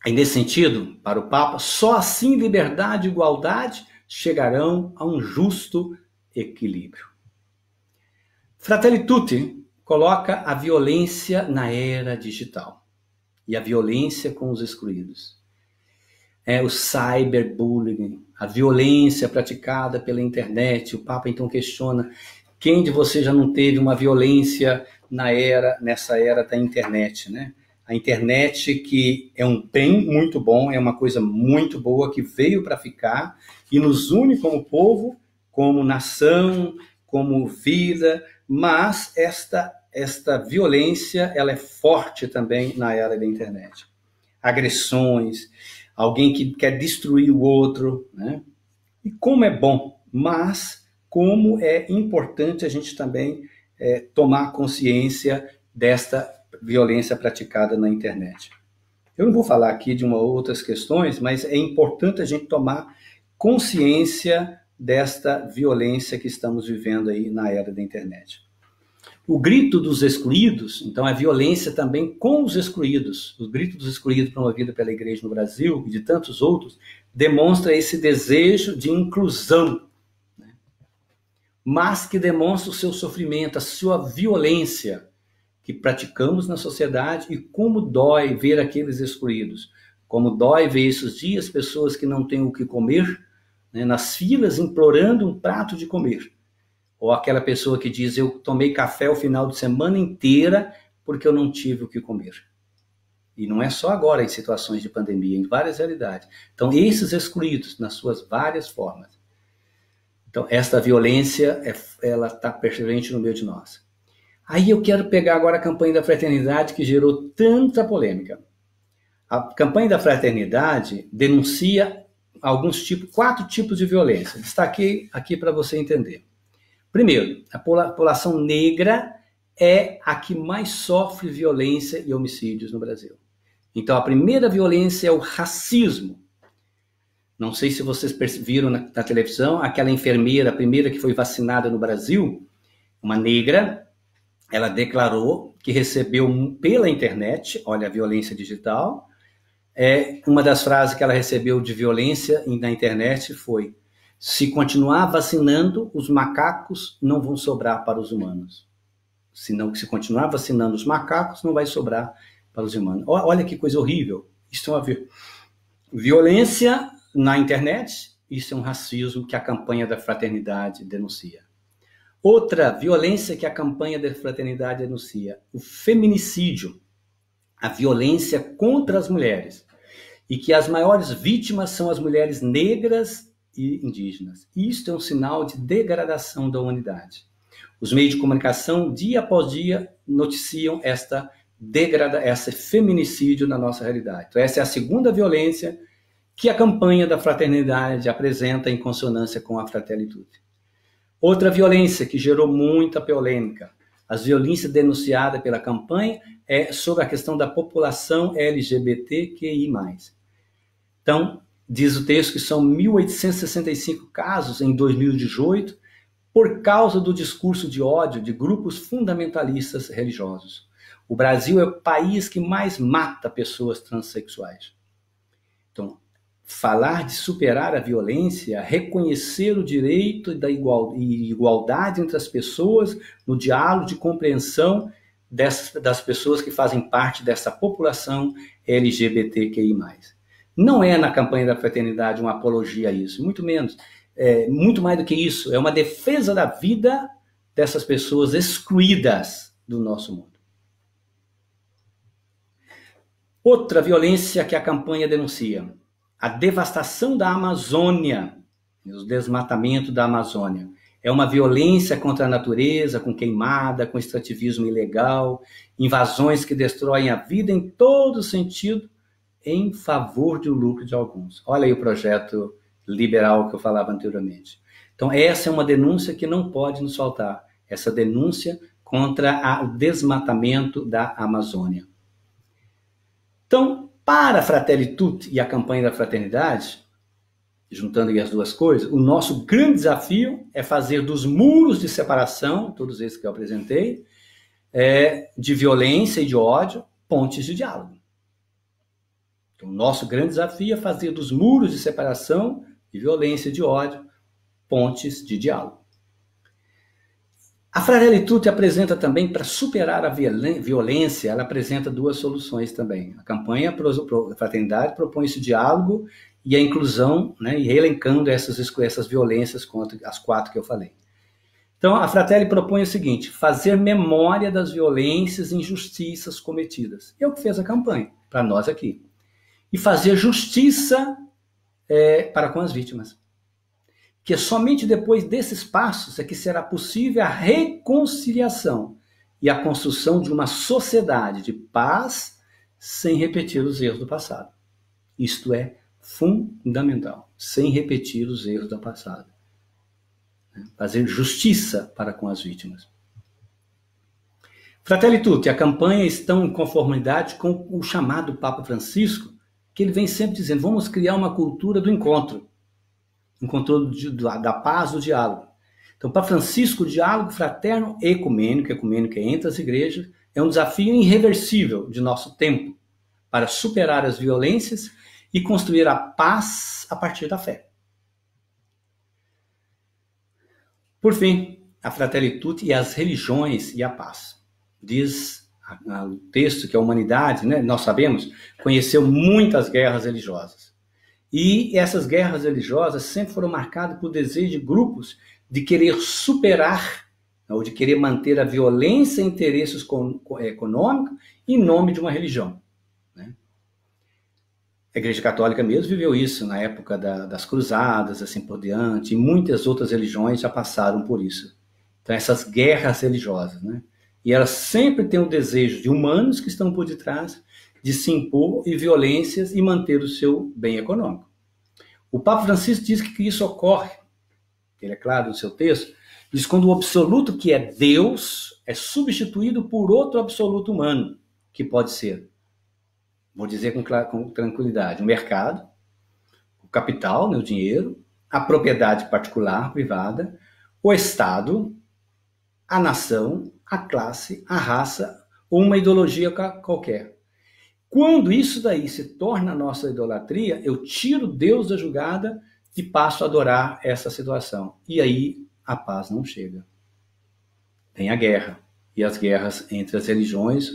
E nesse sentido, para o Papa, só assim liberdade e igualdade chegarão a um justo equilíbrio. Fratelli Tutti coloca a violência na era digital e a violência com os excluídos. O cyberbullying, a violência praticada pela internet. O Papa então questiona: quem de vocês já não teve uma violência nessa era da internet, né? A internet, que é um bem muito bom, é uma coisa muito boa que veio para ficar e nos une como povo, como nação, como vida, mas esta violência, ela é forte também na era da internet. Agressões, alguém que quer destruir o outro, né? E como é bom, mas como é importante a gente também tomar consciência desta violência praticada na internet. Eu não vou falar aqui de outras questões, mas é importante a gente tomar consciência desta violência que estamos vivendo aí na era da internet. O grito dos excluídos, então, a violência também com os excluídos. O grito dos excluídos promovido pela Igreja no Brasil e de tantos outros demonstra esse desejo de inclusão, né? Mas que demonstra o seu sofrimento, a sua violência que praticamos na sociedade e como dói ver aqueles excluídos. Como dói ver esses dias pessoas que não têm o que comer, né, nas filas implorando um prato de comer. Ou aquela pessoa que diz: eu tomei café o final de semana inteira porque eu não tive o que comer. E não é só agora em situações de pandemia, em várias realidades. Então, esses excluídos, nas suas várias formas. Então, esta violência, ela está presente no meio de nós. Aí eu quero pegar agora a campanha da fraternidade que gerou tanta polêmica. A campanha da fraternidade denuncia 4 tipos de violência. Destaquei aqui para você entender. Primeiro, a população negra é a que mais sofre violência e homicídios no Brasil. Então, a primeira violência é o racismo. Não sei se vocês viram na televisão, aquela enfermeira, a primeira que foi vacinada no Brasil, uma negra, ela declarou que recebeu pela internet, olha a violência digital, uma das frases que ela recebeu de violência na internet foi: se continuar vacinando, os macacos não vão sobrar para os humanos. Se continuar vacinando os macacos, não vai sobrar para os humanos. Olha que coisa horrível. Isso é uma violência na internet, isso é um racismo que a campanha da fraternidade denuncia. Outra violência que a campanha da fraternidade denuncia: o feminicídio, a violência contra as mulheres. E que as maiores vítimas são as mulheres negras e indígenas. Isto é um sinal de degradação da humanidade. Os meios de comunicação, dia após dia, noticiam esse feminicídio na nossa realidade. Então, essa é a segunda violência que a campanha da fraternidade apresenta em consonância com a Fratelli Tutti. Outra violência que gerou muita polêmica, as violências denunciadas pela campanha, é sobre a questão da população LGBTQI+. Então, diz o texto que são 1.865 casos em 2018 por causa do discurso de ódio de grupos fundamentalistas religiosos. O Brasil é o país que mais mata pessoas transexuais. Então, falar de superar a violência, reconhecer o direito e igualdade entre as pessoas no diálogo de compreensão das pessoas que fazem parte dessa população LGBTQI+. Não é na campanha da fraternidade uma apologia a isso, muito menos. Muito mais do que isso, é uma defesa da vida dessas pessoas excluídas do nosso mundo. Outra violência que a campanha denuncia: a devastação da Amazônia, o desmatamento da Amazônia. É uma violência contra a natureza, com queimada, com extrativismo ilegal, invasões que destroem a vida em todo sentido, em favor do lucro de alguns. Olha aí o projeto liberal que eu falava anteriormente. Então, essa é uma denúncia que não pode nos faltar. Essa denúncia contra o desmatamento da Amazônia. Então, para a Fratelli Tutti e a campanha da fraternidade, juntando aí as duas coisas, o nosso grande desafio é fazer dos muros de separação, todos esses que eu apresentei, de violência e de ódio, pontes de diálogo. Então, o nosso grande desafio é fazer dos muros de separação, de violência e de ódio, pontes de diálogo. A Fratelli Tutti apresenta também, para superar a violência, ela apresenta duas soluções também. A campanha Fraternidade propõe esse diálogo e a inclusão, né, e elencando essas violências contra as 4 que eu falei. Então, a Fratelli propõe o seguinte: fazer memória das violências e injustiças cometidas. É o que fez a campanha, para nós aqui. E fazer justiça para com as vítimas. Que somente depois desses passos é que será possível a reconciliação e a construção de uma sociedade de paz sem repetir os erros do passado. Isto é fundamental, sem repetir os erros do passado. Fazer justiça para com as vítimas. Fratelli Tutti, a campanha está em conformidade com o chamado Papa Francisco, que ele vem sempre dizendo: vamos criar uma cultura do encontro da paz, do diálogo. Então, para Francisco, o diálogo fraterno e ecumênico é entre as igrejas, é um desafio irreversível de nosso tempo para superar as violências e construir a paz a partir da fé. Por fim, a Fratelli Tutti e as religiões e a paz. Diz o texto que a humanidade, né, nós sabemos, conheceu muitas guerras religiosas. E essas guerras religiosas sempre foram marcadas por desejo de grupos de querer superar, ou de querer manter a violência e interesses econômicos em nome de uma religião. Né? A Igreja Católica mesmo viveu isso na época das cruzadas, assim por diante, e muitas outras religiões já passaram por isso. Então, essas guerras religiosas, né? E elas sempre têm o desejo de humanos que estão por detrás de se impor e violências e manter o seu bem econômico. O Papa Francisco diz que isso ocorre, ele é claro no seu texto, diz quando o absoluto que é Deus é substituído por outro absoluto humano, que pode ser, vou dizer com tranquilidade, o mercado, o capital, né, o dinheiro, a propriedade particular, privada, o Estado, a nação, a classe, a raça ou uma ideologia qualquer. Quando isso daí se torna a nossa idolatria, eu tiro Deus da jogada e passo a adorar essa situação. E aí a paz não chega. Tem a guerra. E as guerras entre as religiões.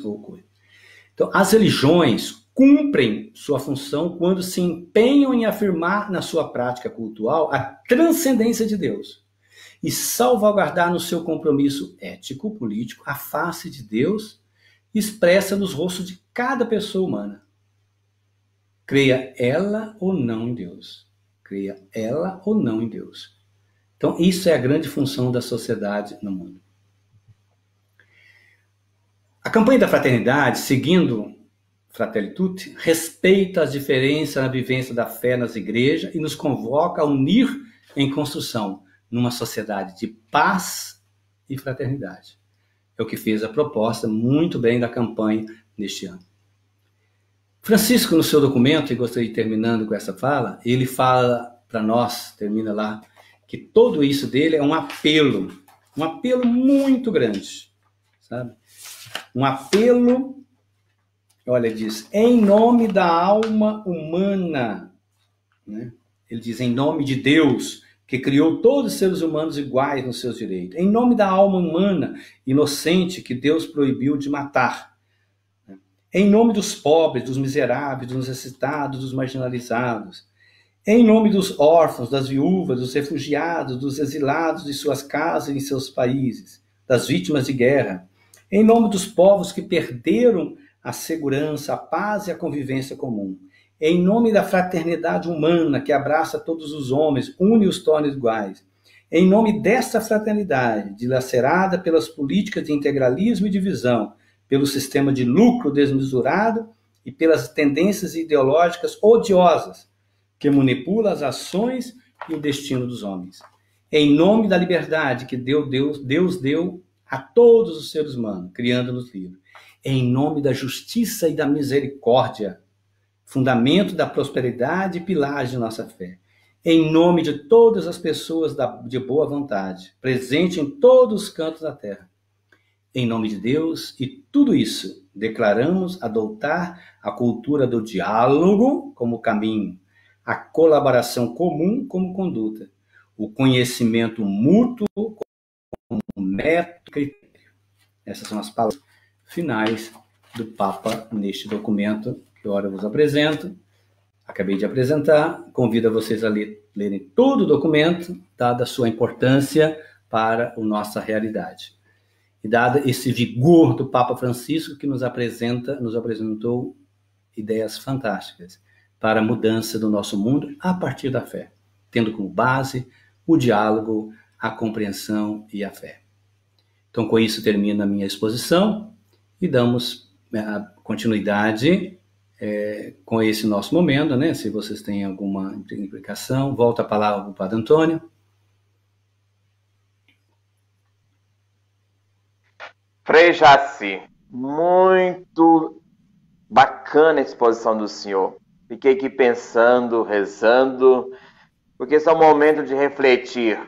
Então, as religiões cumprem sua função quando se empenham em afirmar na sua prática cultural a transcendência de Deus e salvaguardar no seu compromisso ético, político, a face de Deus expressa nos rostos de cada pessoa humana. Creia ela ou não em Deus. Creia ela ou não em Deus. Então, isso é a grande função da sociedade no mundo. A campanha da fraternidade, seguindo Fratelli Tutti, respeita as diferenças na vivência da fé nas igrejas e nos convoca a unir em construção numa sociedade de paz e fraternidade. É o que fez a proposta muito bem da campanha neste ano. Francisco, no seu documento, e gostaria de terminando com essa fala, ele fala para nós, termina lá, que tudo isso dele é um apelo muito grande, sabe? Um apelo, olha, ele diz, em nome da alma humana, né? Ele diz, em nome de Deus, que criou todos os seres humanos iguais nos seus direitos. Em nome da alma humana inocente que Deus proibiu de matar. Em nome dos pobres, dos miseráveis, dos necessitados, dos marginalizados. Em nome dos órfãos, das viúvas, dos refugiados, dos exilados de suas casas e em seus países, das vítimas de guerra. Em nome dos povos que perderam a segurança, a paz e a convivência comum. Em nome da fraternidade humana que abraça todos os homens, une e os torna iguais. Em nome dessa fraternidade, dilacerada pelas políticas de integralismo e divisão, pelo sistema de lucro desmesurado e pelas tendências ideológicas odiosas que manipulam as ações e o destino dos homens. Em nome da liberdade que Deus deu a todos os seres humanos, criando-nos livres. Em nome da justiça e da misericórdia, fundamento da prosperidade e pilar de nossa fé. Em nome de todas as pessoas de boa vontade, presente em todos os cantos da terra. em nome de Deus, e tudo isso declaramos adotar a cultura do diálogo como caminho, a colaboração comum como conduta, o conhecimento mútuo como método e critério. Essas são as palavras finais do Papa neste documento que agora eu vos apresento. Acabei de apresentar, convido a vocês a lerem todo o documento, dada a sua importância para a nossa realidade. E dado esse vigor do Papa Francisco, que nos apresentou ideias fantásticas para a mudança do nosso mundo a partir da fé, tendo como base o diálogo, a compreensão e a fé. Então, com isso, termina a minha exposição e damos continuidade com esse nosso momento, né? Se vocês têm alguma implicação, volta a palavra para o Padre Antônio. Frei Jaci, muito bacana a exposição do senhor. Fiquei aqui pensando, rezando, porque esse é um momento de refletir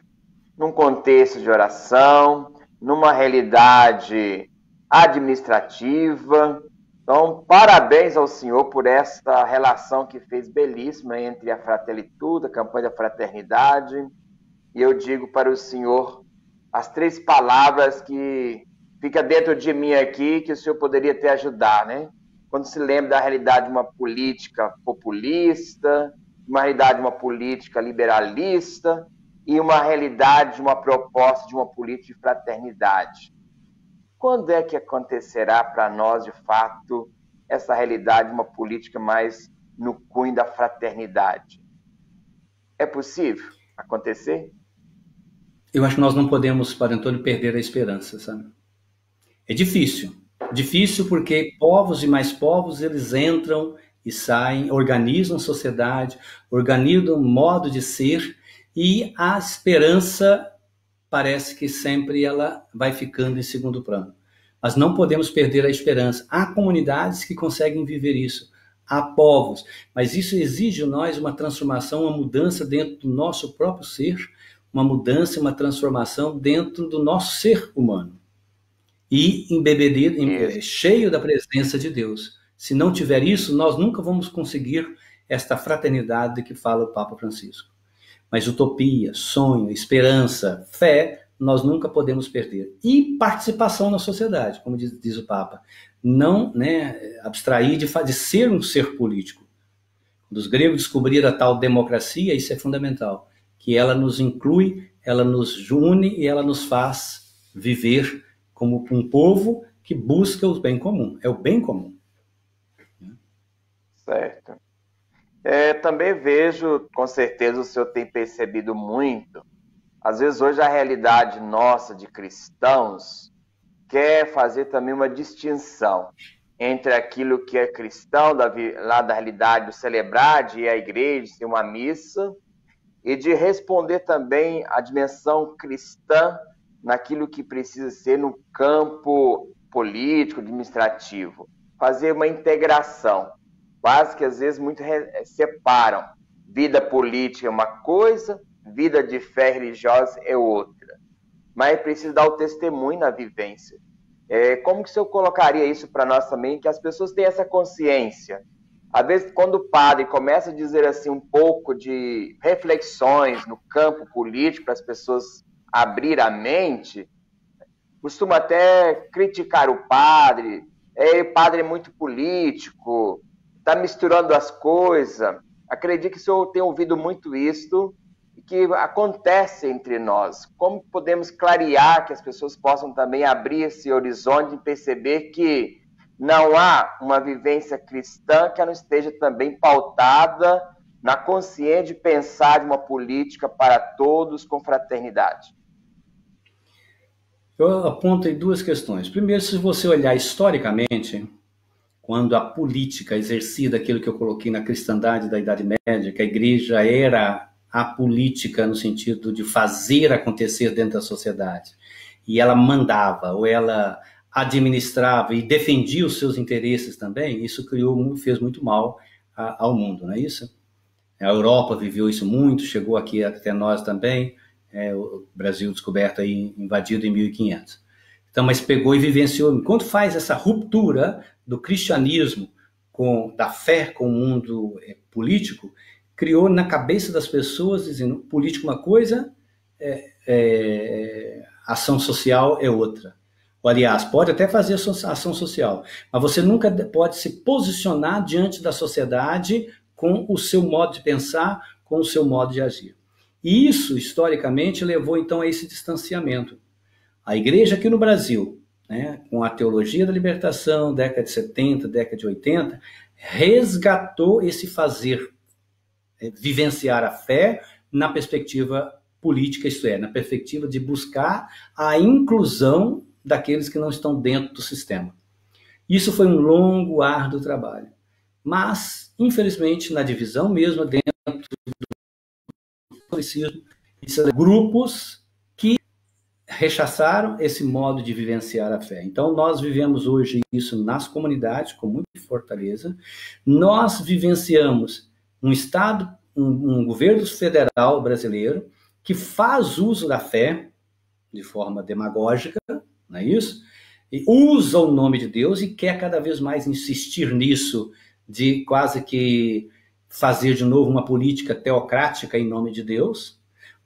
num contexto de oração, numa realidade administrativa. Então, parabéns ao senhor por esta relação que fez belíssima entre a Fratelli Tutti, a campanha da fraternidade. E eu digo para o senhor as 3 palavras que fica dentro de mim aqui, que o senhor poderia até ajudar, né? Quando se lembra da realidade de uma política populista, uma realidade de uma política liberalista e uma realidade de uma proposta de uma política de fraternidade. Quando é que acontecerá para nós, de fato, essa realidade de uma política mais no cunho da fraternidade? É possível acontecer? Eu acho que nós não podemos, Padre Antônio, perder a esperança, sabe? É difícil. Difícil porque povos e mais povos, eles entram e saem, organizam sociedade, organizam modo de ser, e a esperança parece que sempre ela vai ficando em segundo plano. Mas não podemos perder a esperança. Há comunidades que conseguem viver isso. Há povos. Mas isso exige de nós uma transformação, uma mudança dentro do nosso próprio ser, uma mudança, uma transformação dentro do nosso ser humano. E embebedido, cheio da presença de Deus. Se não tiver isso, nós nunca vamos conseguir esta fraternidade que fala o Papa Francisco. Mas utopia, sonho, esperança, fé, nós nunca podemos perder. E participação na sociedade, como diz o Papa. Não, né, abstrair de ser um ser político. Quando os gregos descobriram a tal democracia, isso é fundamental. Que ela nos inclui, ela nos une e ela nos faz viver como um povo que busca o bem comum. É o bem comum. Certo. Também vejo, com certeza o senhor tem percebido muito, às vezes hoje a realidade nossa de cristãos quer fazer também uma distinção entre aquilo que é cristão, lá da realidade do celebrar, de ir à igreja, de ter uma missa, e de responder também a dimensão cristã naquilo que precisa ser no campo político, administrativo. Fazer uma integração. Quase que às vezes muito separam. Vida política é uma coisa, vida de fé religiosa é outra. Mas precisa dar o testemunho na vivência. Como que o senhor colocaria isso para nós também, que as pessoas têm essa consciência? Às vezes, quando o padre começa a dizer assim um pouco de reflexões no campo político, para as pessoas abrir a mente, costuma até criticar o padre é muito político, está misturando as coisas. Acredito que o senhor tem ouvido muito isso e que acontece entre nós. Como podemos clarear que as pessoas possam também abrir esse horizonte e perceber que não há uma vivência cristã que não esteja também pautada na consciência de pensar de uma política para todos com fraternidade? Eu aponto aí 2 questões. Primeiro, se você olhar historicamente, quando a política exercida, aquilo que eu coloquei na cristandade da Idade Média, que a igreja era a política no sentido de fazer acontecer dentro da sociedade, e ela mandava, ou ela administrava e defendia os seus interesses também, isso fez muito mal ao mundo, não é isso? A Europa viveu isso muito, chegou aqui até nós também, o Brasil descoberto aí, invadido em 1500. Então, mas pegou e vivenciou. Enquanto faz essa ruptura do cristianismo, da fé com o mundo político, criou na cabeça das pessoas, dizendo, política é uma coisa, ação social é outra. Ou, aliás, pode até fazer ação social, mas você nunca pode se posicionar diante da sociedade com o seu modo de pensar, com o seu modo de agir. E isso, historicamente, levou, então, a esse distanciamento. A igreja aqui no Brasil, né, com a teologia da libertação, década de 70, década de 80, resgatou esse fazer, vivenciar a fé na perspectiva política, isto é, na perspectiva de buscar a inclusão daqueles que não estão dentro do sistema. Isso foi um longo, árduo trabalho. Mas, infelizmente, na divisão mesmo, dentro do catolicismo, grupos que rechaçaram esse modo de vivenciar a fé. Então, nós vivemos hoje isso nas comunidades, com muita fortaleza. Nós vivenciamos um Estado, um governo federal brasileiro, que faz uso da fé de forma demagógica, não é isso? E usa o nome de Deus e quer cada vez mais insistir nisso, de quase que fazer de novo uma política teocrática em nome de Deus,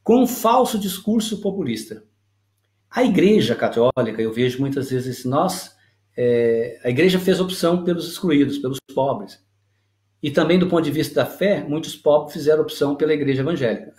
com um falso discurso populista. A Igreja Católica, eu vejo muitas vezes, a Igreja fez opção pelos excluídos, pelos pobres. E também, do ponto de vista da fé, muitos pobres fizeram opção pela Igreja Evangélica.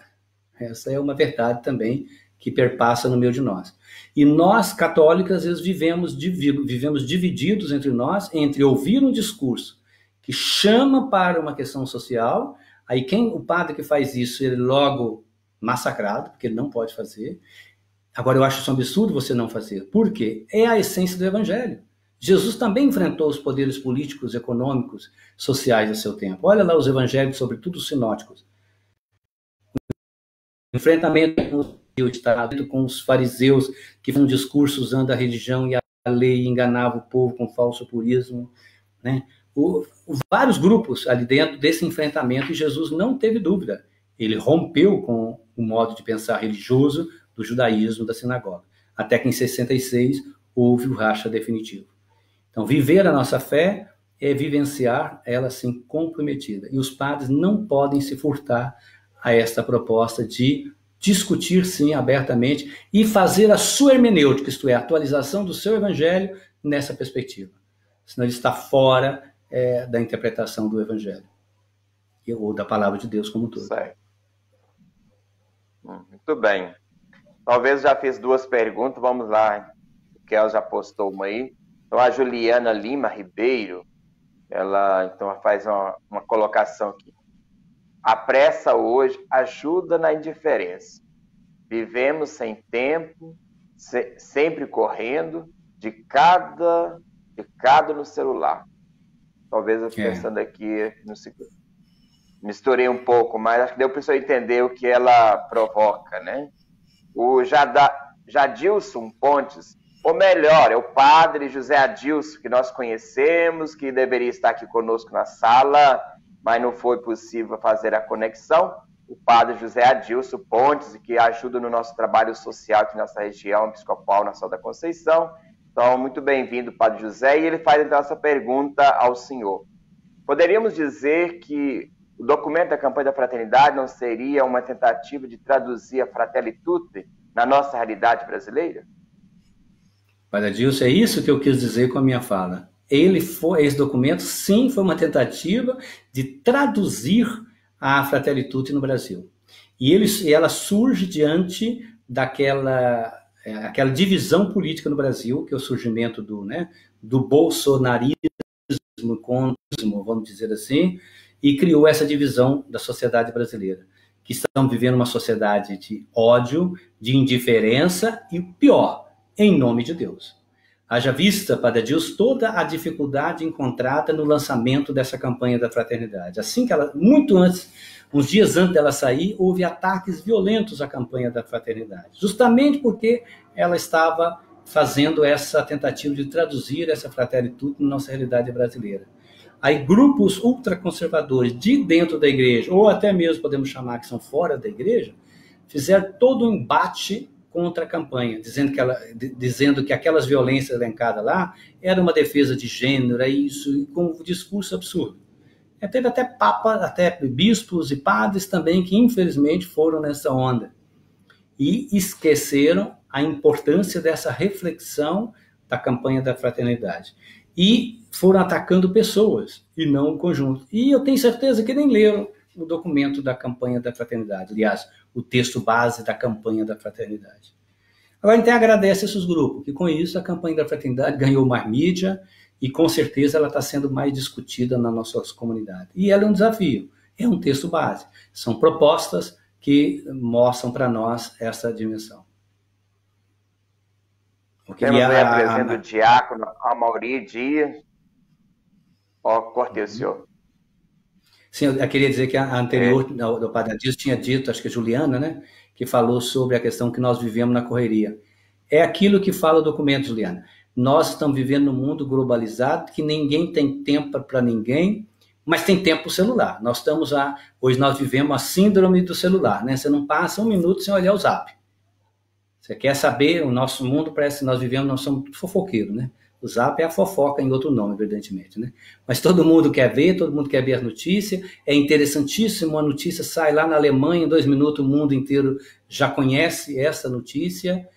Essa é uma verdade também que perpassa no meio de nós. E nós, católicos, às vezes vivemos divididos entre nós, entre ouvir um discurso que chama para uma questão social, aí o padre que faz isso, ele logo massacrado, porque ele não pode fazer. Agora, eu acho isso um absurdo você não fazer. Por quê? É a essência do Evangelho. Jesus também enfrentou os poderes políticos, econômicos, sociais do seu tempo. Olha lá os evangélicos, sobretudo os sinóticos. Enfrentamento com o Estado, com os fariseus, que faziam um discurso usando a religião e a lei, enganavam o povo com falso purismo, né? Vários grupos ali dentro desse enfrentamento, e Jesus não teve dúvida. Ele rompeu com o modo de pensar religioso do judaísmo, da sinagoga. Até que em 66 houve o racha definitivo. Então, viver a nossa fé é vivenciar ela assim comprometida. E os padres não podem se furtar a esta proposta de discutir, sim, abertamente e fazer a sua hermenêutica, isto é, a atualização do seu evangelho nessa perspectiva. Senão ele está fora da interpretação do evangelho ou da palavra de Deus como um todo. Certo. Muito bem. Talvez já fiz duas perguntas, vamos lá. O Kel já postou uma aí. Então, a Juliana Lima Ribeiro, ela então faz uma colocação aqui. A pressa hoje ajuda na indiferença. Vivemos sem tempo, sempre correndo, de cada no celular. Talvez eu estou pensando aqui, não sei, misturei um pouco, mas acho que deu para a pessoa entender o que ela provoca, né? O Jadilson Pontes, ou melhor, é o padre José Adilson, que nós conhecemos, que deveria estar aqui conosco na sala, mas não foi possível fazer a conexão. O padre José Adilson Pontes, que ajuda no nosso trabalho social aqui na nossa região episcopal, na Sal da Conceição. Então, muito bem-vindo, padre José. E ele faz então essa pergunta ao senhor. Poderíamos dizer que o documento da campanha da fraternidade não seria uma tentativa de traduzir a Fratelli Tutti na nossa realidade brasileira? Padre Adilson, é isso que eu quis dizer com a minha fala. Esse documento, sim, foi uma tentativa de traduzir a Fratelli Tutti no Brasil. E ela surge diante daquela divisão política no Brasil, que é o surgimento do bolsonarismo, vamos dizer assim, e criou essa divisão da sociedade brasileira, que estamos vivendo uma sociedade de ódio, de indiferença e, pior, em nome de Deus. Haja vista, Padre Adilson, toda a dificuldade encontrada no lançamento dessa campanha da fraternidade. Assim que muito antes, uns dias antes dela sair, houve ataques violentos à campanha da fraternidade, justamente porque ela estava fazendo essa tentativa de traduzir essa Fratelli Tutti na nossa realidade brasileira. Aí grupos ultraconservadores de dentro da igreja, ou até mesmo podemos chamar que são fora da igreja, fizeram todo um embate contra a campanha, dizendo que aquelas violências elencadas lá era uma defesa de gênero, isso, e com um discurso absurdo. Teve até papas, até bispos e padres também que infelizmente foram nessa onda e esqueceram a importância dessa reflexão da campanha da fraternidade. E foram atacando pessoas e não o conjunto. E eu tenho certeza que nem leram o documento da campanha da fraternidade, aliás, o texto base da campanha da fraternidade. Agora, a gente agradece esses grupos, que com isso a campanha da fraternidade ganhou mais mídia e com certeza ela está sendo mais discutida na nossa comunidade. E ela é um desafio, é um texto base. São propostas que mostram para nós essa dimensão. Temos aí a presença do diácono Amaury Dias. Cortei o senhor. Sim, eu queria dizer que a anterior, do Padre Adilson, tinha dito, acho que a Juliana, né, que falou sobre a questão que nós vivemos na correria. É aquilo que fala o documento, Juliana. Nós estamos vivendo num mundo globalizado, que ninguém tem tempo para ninguém, mas tem tempo para o celular. Hoje nós vivemos a síndrome do celular, né? Você não passa um minuto sem olhar o Zap. Você quer saber, o nosso mundo parece que nós vivemos, nós somos fofoqueiros, né? O Zap é a fofoca em outro nome, evidentemente, né? Mas todo mundo quer ver as notícias, é interessantíssimo, a notícia sai lá na Alemanha, em 2 minutos o mundo inteiro já conhece essa notícia,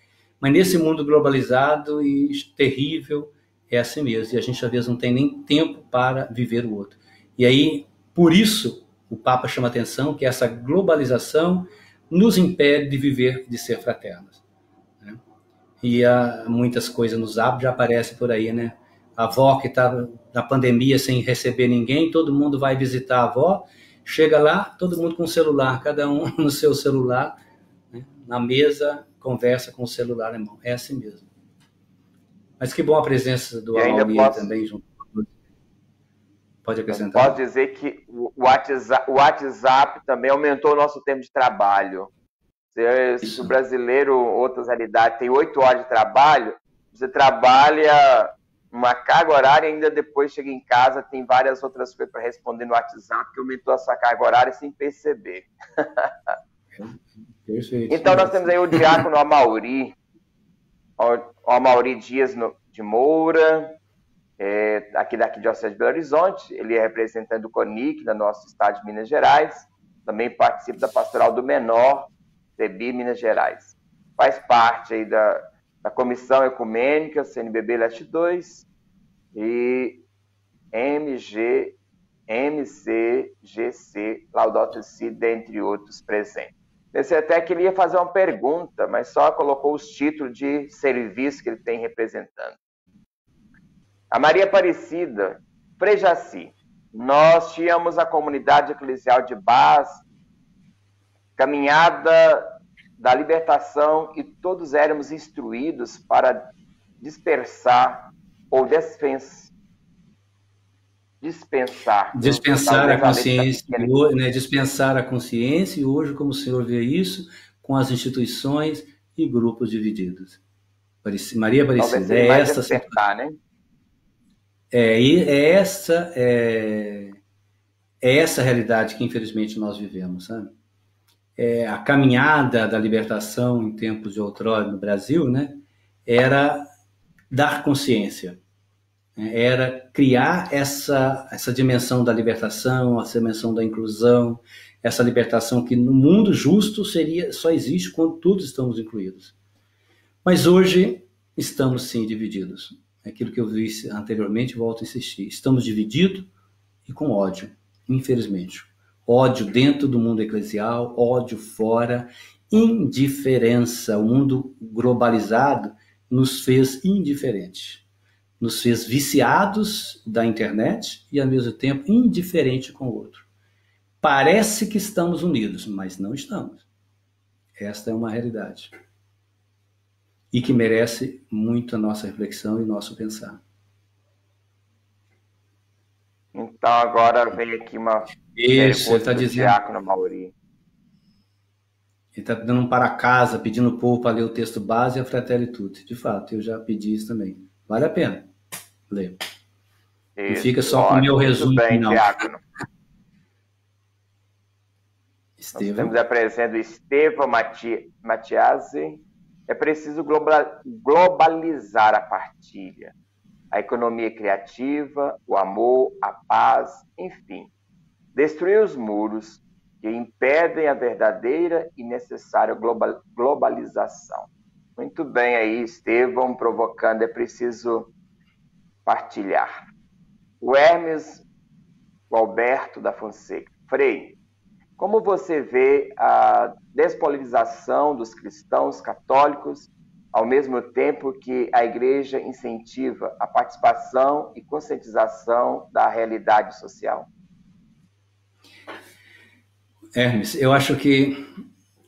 mas nesse mundo globalizado e terrível, é assim mesmo, e a gente às vezes não tem nem tempo para viver o outro. E aí, por isso, o Papa chama atenção que essa globalização nos impede de viver, de ser fraternos. E muitas coisas no Zap já aparecem por aí, né? A avó que está na pandemia sem receber ninguém, todo mundo vai visitar a avó, chega lá, todo mundo com o celular, cada um no seu celular, né? Na mesa, conversa com o celular na mão. É assim mesmo. Mas que bom a presença do Amaury também junto. Pode acrescentar? Posso dizer que o WhatsApp também aumentou o nosso tempo de trabalho. Se o brasileiro, outras realidades, tem 8 horas de trabalho, você trabalha uma carga horária e ainda depois chega em casa, tem várias outras coisas para responder no WhatsApp, que aumentou a sua carga horária sem perceber. Perfeito. Então nós temos aí o diácono Amaury, o Amaury Dias de Moura, aqui da Arquidiocese de Belo Horizonte, ele é representante do CONIC, no nosso estado de Minas Gerais, também participa da Pastoral do Menor, CEBI, Minas Gerais. Faz parte aí da Comissão Ecumênica, CNBB Leste 2 e MCGC, Laudato Si, dentre outros presentes. Pensei até que ele ia fazer uma pergunta, mas só colocou os títulos de serviço que ele tem representando. A Maria Aparecida, Frei Jaci, nós tínhamos a comunidade eclesial de base, caminhada da libertação, e todos éramos instruídos para dispensar a consciência, né? Dispensar a consciência, e hoje, como o senhor vê isso, com as instituições e grupos divididos. Maria Aparecida, é essa despertar, né? É essa realidade que infelizmente nós vivemos, sabe? A caminhada da libertação em tempos de outrora no Brasil, né, era dar consciência, era criar essa dimensão da libertação, essa dimensão da inclusão, essa libertação que no mundo justo só existe quando todos estamos incluídos. Mas hoje estamos sim divididos. Aquilo que eu disse anteriormente, volto a insistir. Estamos divididos e com ódio, infelizmente. Ódio dentro do mundo eclesial, ódio fora, indiferença. O mundo globalizado nos fez indiferentes, nos fez viciados da internet e, ao mesmo tempo, indiferente com o outro. Parece que estamos unidos, mas não estamos. Esta é uma realidade. E que merece muito a nossa reflexão e nosso pensar. Então, agora vem aqui uma pergunta do diácono Amaury. Ele está dando um para casa, pedindo o povo para ler o texto base e a Fratelli Tutti. De fato, eu já pedi isso também. Vale a pena ler. Não fica só com o meu resumo final. Diácono. Nós temos a presença do Estevão Matiasi. É preciso globalizar a partilha, a economia criativa, o amor, a paz, enfim. Destruir os muros que impedem a verdadeira e necessária globalização. Muito bem aí, Estevão, provocando, é preciso partilhar. O Hermes Alberto da Fonseca. Frei, como você vê a despolarização dos cristãos católicos, ao mesmo tempo que a Igreja incentiva a participação e conscientização da realidade social? Hermes, eu acho que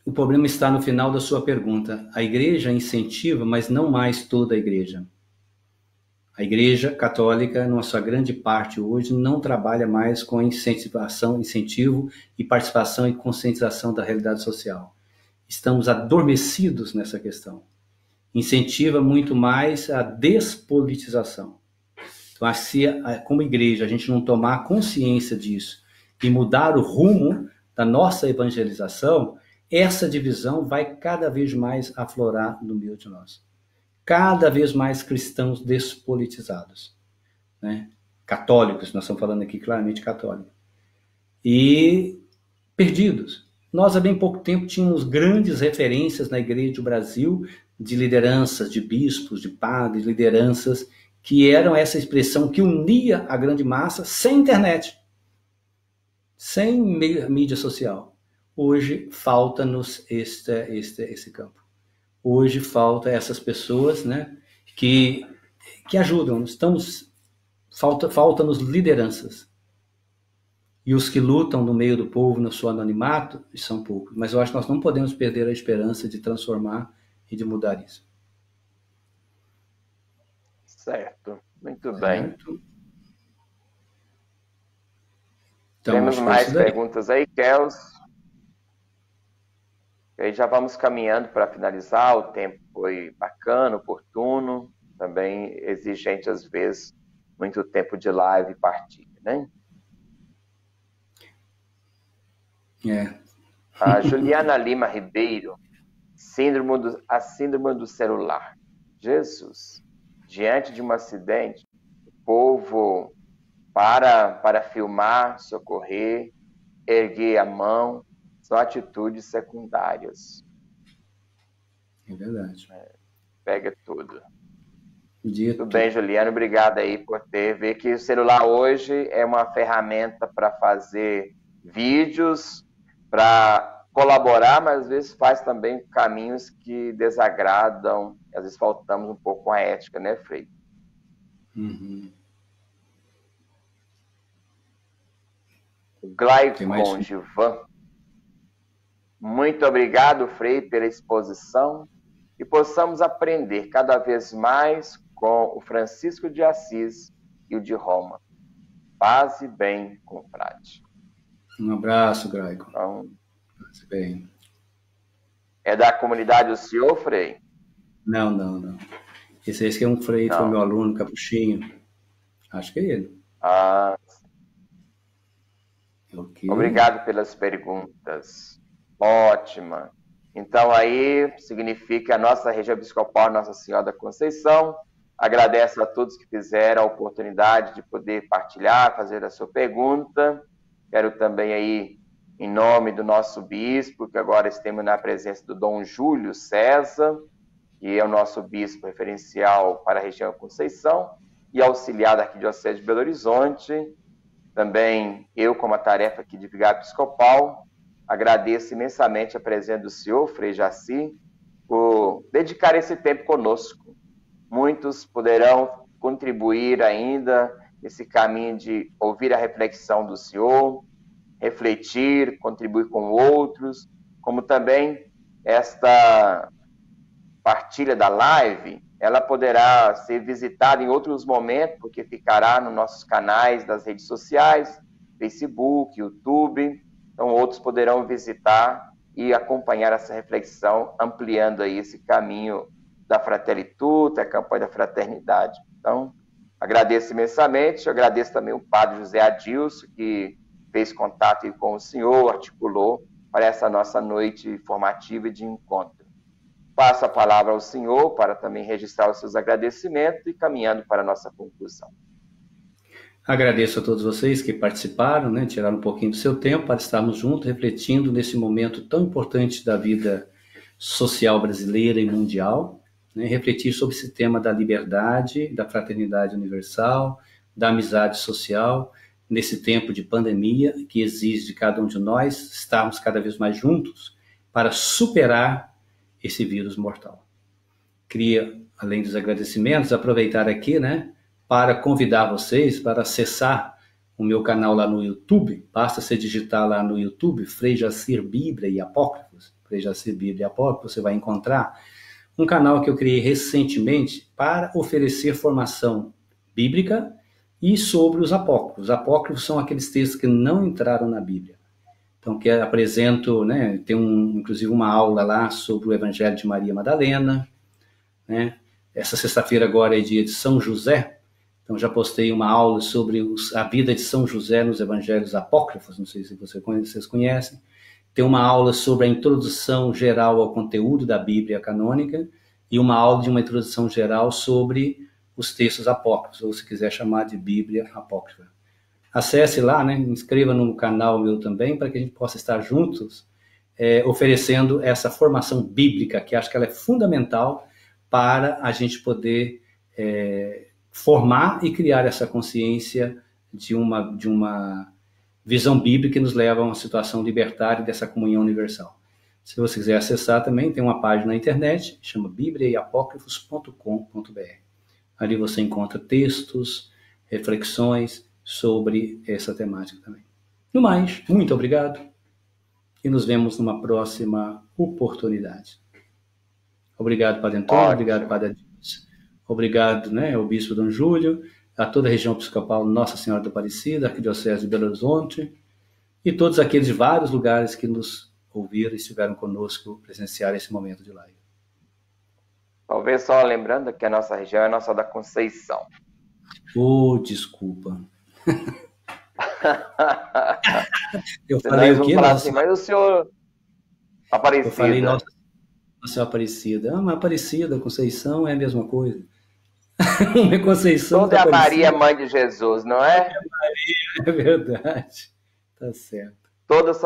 o problema está no final da sua pergunta. A Igreja incentiva, mas não mais toda a Igreja. A Igreja Católica, na sua grande parte hoje, não trabalha mais com incentivo e participação e conscientização da realidade social. Estamos adormecidos nessa questão. Incentiva muito mais a despolitização. Então, se como igreja a gente não tomar consciência disso e mudar o rumo da nossa evangelização, essa divisão vai cada vez mais aflorar no meio de nós. Cada vez mais cristãos despolitizados, né? Católicos, nós estamos falando aqui claramente católicos, e perdidos. Nós há bem pouco tempo tínhamos grandes referências na Igreja do Brasil de lideranças, de bispos, de padres, lideranças que eram essa expressão que unia a grande massa sem internet, sem mídia social. Hoje falta-nos esse campo. Hoje falta essas pessoas, né, que ajudam. Falta-nos lideranças. E os que lutam no meio do povo, no seu anonimato, são poucos. Mas eu acho que nós não podemos perder a esperança de transformar e de mudar isso. Certo. Muito bem. Então, temos mais perguntas aí, Kels. E aí já vamos caminhando para finalizar. O tempo foi bacana, oportuno, também exigente às vezes, muito tempo de live e partilha, né? A Juliana Lima Ribeiro, a síndrome do celular. Jesus, diante de um acidente, o povo para filmar, socorrer, erguer a mão, são atitudes secundárias. É verdade. Pega tudo. Tudo bem, Juliano, obrigado aí por ver que o celular hoje é uma ferramenta para fazer vídeos, para colaborar, mas às vezes faz também caminhos que desagradam, às vezes faltamos um pouco com a ética, né, Frei? Uhum. Glaicon Gilvan. Muito obrigado, Frei, pela exposição e possamos aprender cada vez mais com o Francisco de Assis e o de Roma. Paz e bem, confrade. Um abraço, Glaicon. Então, paz e bem. É da comunidade do senhor, Frei? Não. Esse é um Frei, foi meu aluno, Capuchinho. Acho que é ele. Okay. Obrigado pelas perguntas. Ótima. Então aí significa a nossa região episcopal Nossa Senhora da Conceição. Agradeço a todos que fizeram a oportunidade de poder partilhar, fazer a sua pergunta. Quero também aí, em nome do nosso bispo, que agora estamos na presença do Dom Júlio César, que é o nosso bispo referencial para a região Conceição e auxiliar da Arquidiocese de Belo Horizonte. Também eu, como a tarefa aqui de vigário episcopal, agradeço imensamente a presença do senhor, Frei Jaci, por dedicar esse tempo conosco. Muitos poderão contribuir ainda nesse caminho de ouvir a reflexão do senhor, refletir, contribuir com outros, como também esta partilha da live, ela poderá ser visitada em outros momentos, porque ficará nos nossos canais das redes sociais, Facebook, YouTube. Então, outros poderão visitar e acompanhar essa reflexão, ampliando aí esse caminho da Fratelli Tutti, a campanha da fraternidade. Então, agradeço imensamente, agradeço também o padre José Adilson, que fez contato com o senhor, articulou para essa nossa noite formativa e de encontro. passo a palavra ao senhor para também registrar os seus agradecimentos e caminhando para a nossa conclusão. Agradeço a todos vocês que participaram, né, tiraram um pouquinho do seu tempo para estarmos juntos, refletindo nesse momento tão importante da vida social brasileira e mundial, né, refletir sobre esse tema da liberdade, da fraternidade universal, da amizade social, nesse tempo de pandemia que exige de cada um de nós estarmos cada vez mais juntos para superar esse vírus mortal. Queria, além dos agradecimentos, aproveitar aqui, né, para convidar vocês para acessar o meu canal lá no YouTube. Basta você digitar lá no YouTube Frei Jacir Bíblia e Apócrifos. Frei Jacir Bíblia e Apócrifos, você vai encontrar um canal que eu criei recentemente para oferecer formação bíblica e sobre os apócrifos. Os apócrifos são aqueles textos que não entraram na Bíblia. Então, que apresento, né, tem inclusive uma aula lá sobre o Evangelho de Maria Madalena, né? Essa sexta-feira agora é dia de São José, então já postei uma aula sobre a vida de São José nos Evangelhos Apócrifos, não sei se vocês conhecem. Tem uma aula sobre a introdução geral ao conteúdo da Bíblia canônica e uma aula de uma introdução geral sobre os textos apócrifos, ou se quiser chamar de Bíblia Apócrifa. Acesse lá, né, inscreva no canal meu também, para que a gente possa estar juntos oferecendo essa formação bíblica, que acho que ela é fundamental para a gente poder formar e criar essa consciência de uma visão bíblica que nos leva a uma situação libertária dessa comunhão universal. Se você quiser acessar também, tem uma página na internet, chama bibliaeapócrifos.com.br. Ali você encontra textos, reflexões sobre essa temática também. No mais, muito obrigado e nos vemos numa próxima oportunidade. Obrigado, Padre Antônio, obrigado, Padre Adilson. Obrigado, né, ao Bispo Dom Júlio, a toda a região episcopal Nossa Senhora da Aparecida, Arquidiocese de Belo Horizonte, e todos aqueles de vários lugares que nos ouviram e estiveram conosco presenciar esse momento de live. Talvez só lembrando que a nossa região é a nossa da Conceição. Desculpa. Eu falei o quê? Assim, mas o senhor Aparecida. Eu falei Nossa Senhora Aparecida. Mas Aparecida, Conceição é a mesma coisa. Uma Conceição. Toda é a Maria, mãe de Jesus, não é? É verdade. Tá certo. Todas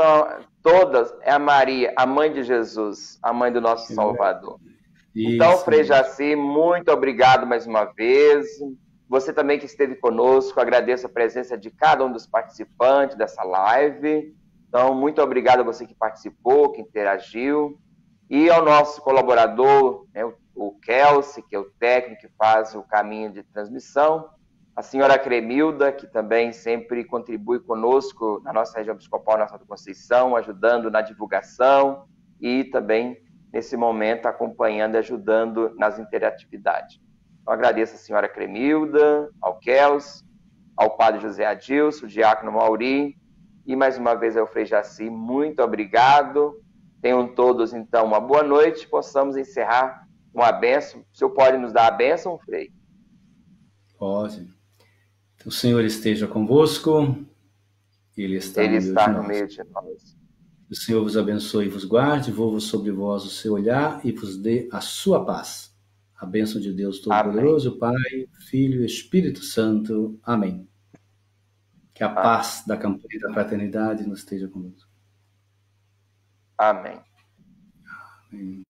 é a Maria, a mãe de Jesus, a mãe do nosso Salvador. Isso, então, Frei Jaci, muito obrigado mais uma vez. Você também que esteve conosco, agradeço a presença de cada um dos participantes dessa live. Então, muito obrigado a você que participou, que interagiu. E ao nosso colaborador, né, o Kelsey, que é o técnico que faz o caminho de transmissão. A senhora Cremilda, que também sempre contribui conosco na nossa região episcopal, na Santa Conceição, ajudando na divulgação e também, nesse momento, acompanhando e ajudando nas interatividades. Então, agradeço a senhora Cremilda, ao Kels, ao padre José Adilson, o diácono Mauri, e mais uma vez ao Frei Jaci, muito obrigado. Tenham todos, então, uma boa noite, possamos encerrar com a bênção. O senhor pode nos dar a bênção, Frei? Pode. Então, o Senhor esteja convosco, Ele está no meio de nós. O Senhor vos abençoe e vos guarde, volva sobre vós o seu olhar e vos dê a sua paz. A bênção de Deus Todo-Poderoso, Pai, Filho e Espírito Santo. Amém. Que a paz da campanha da fraternidade nos esteja conosco. Amém. Amém.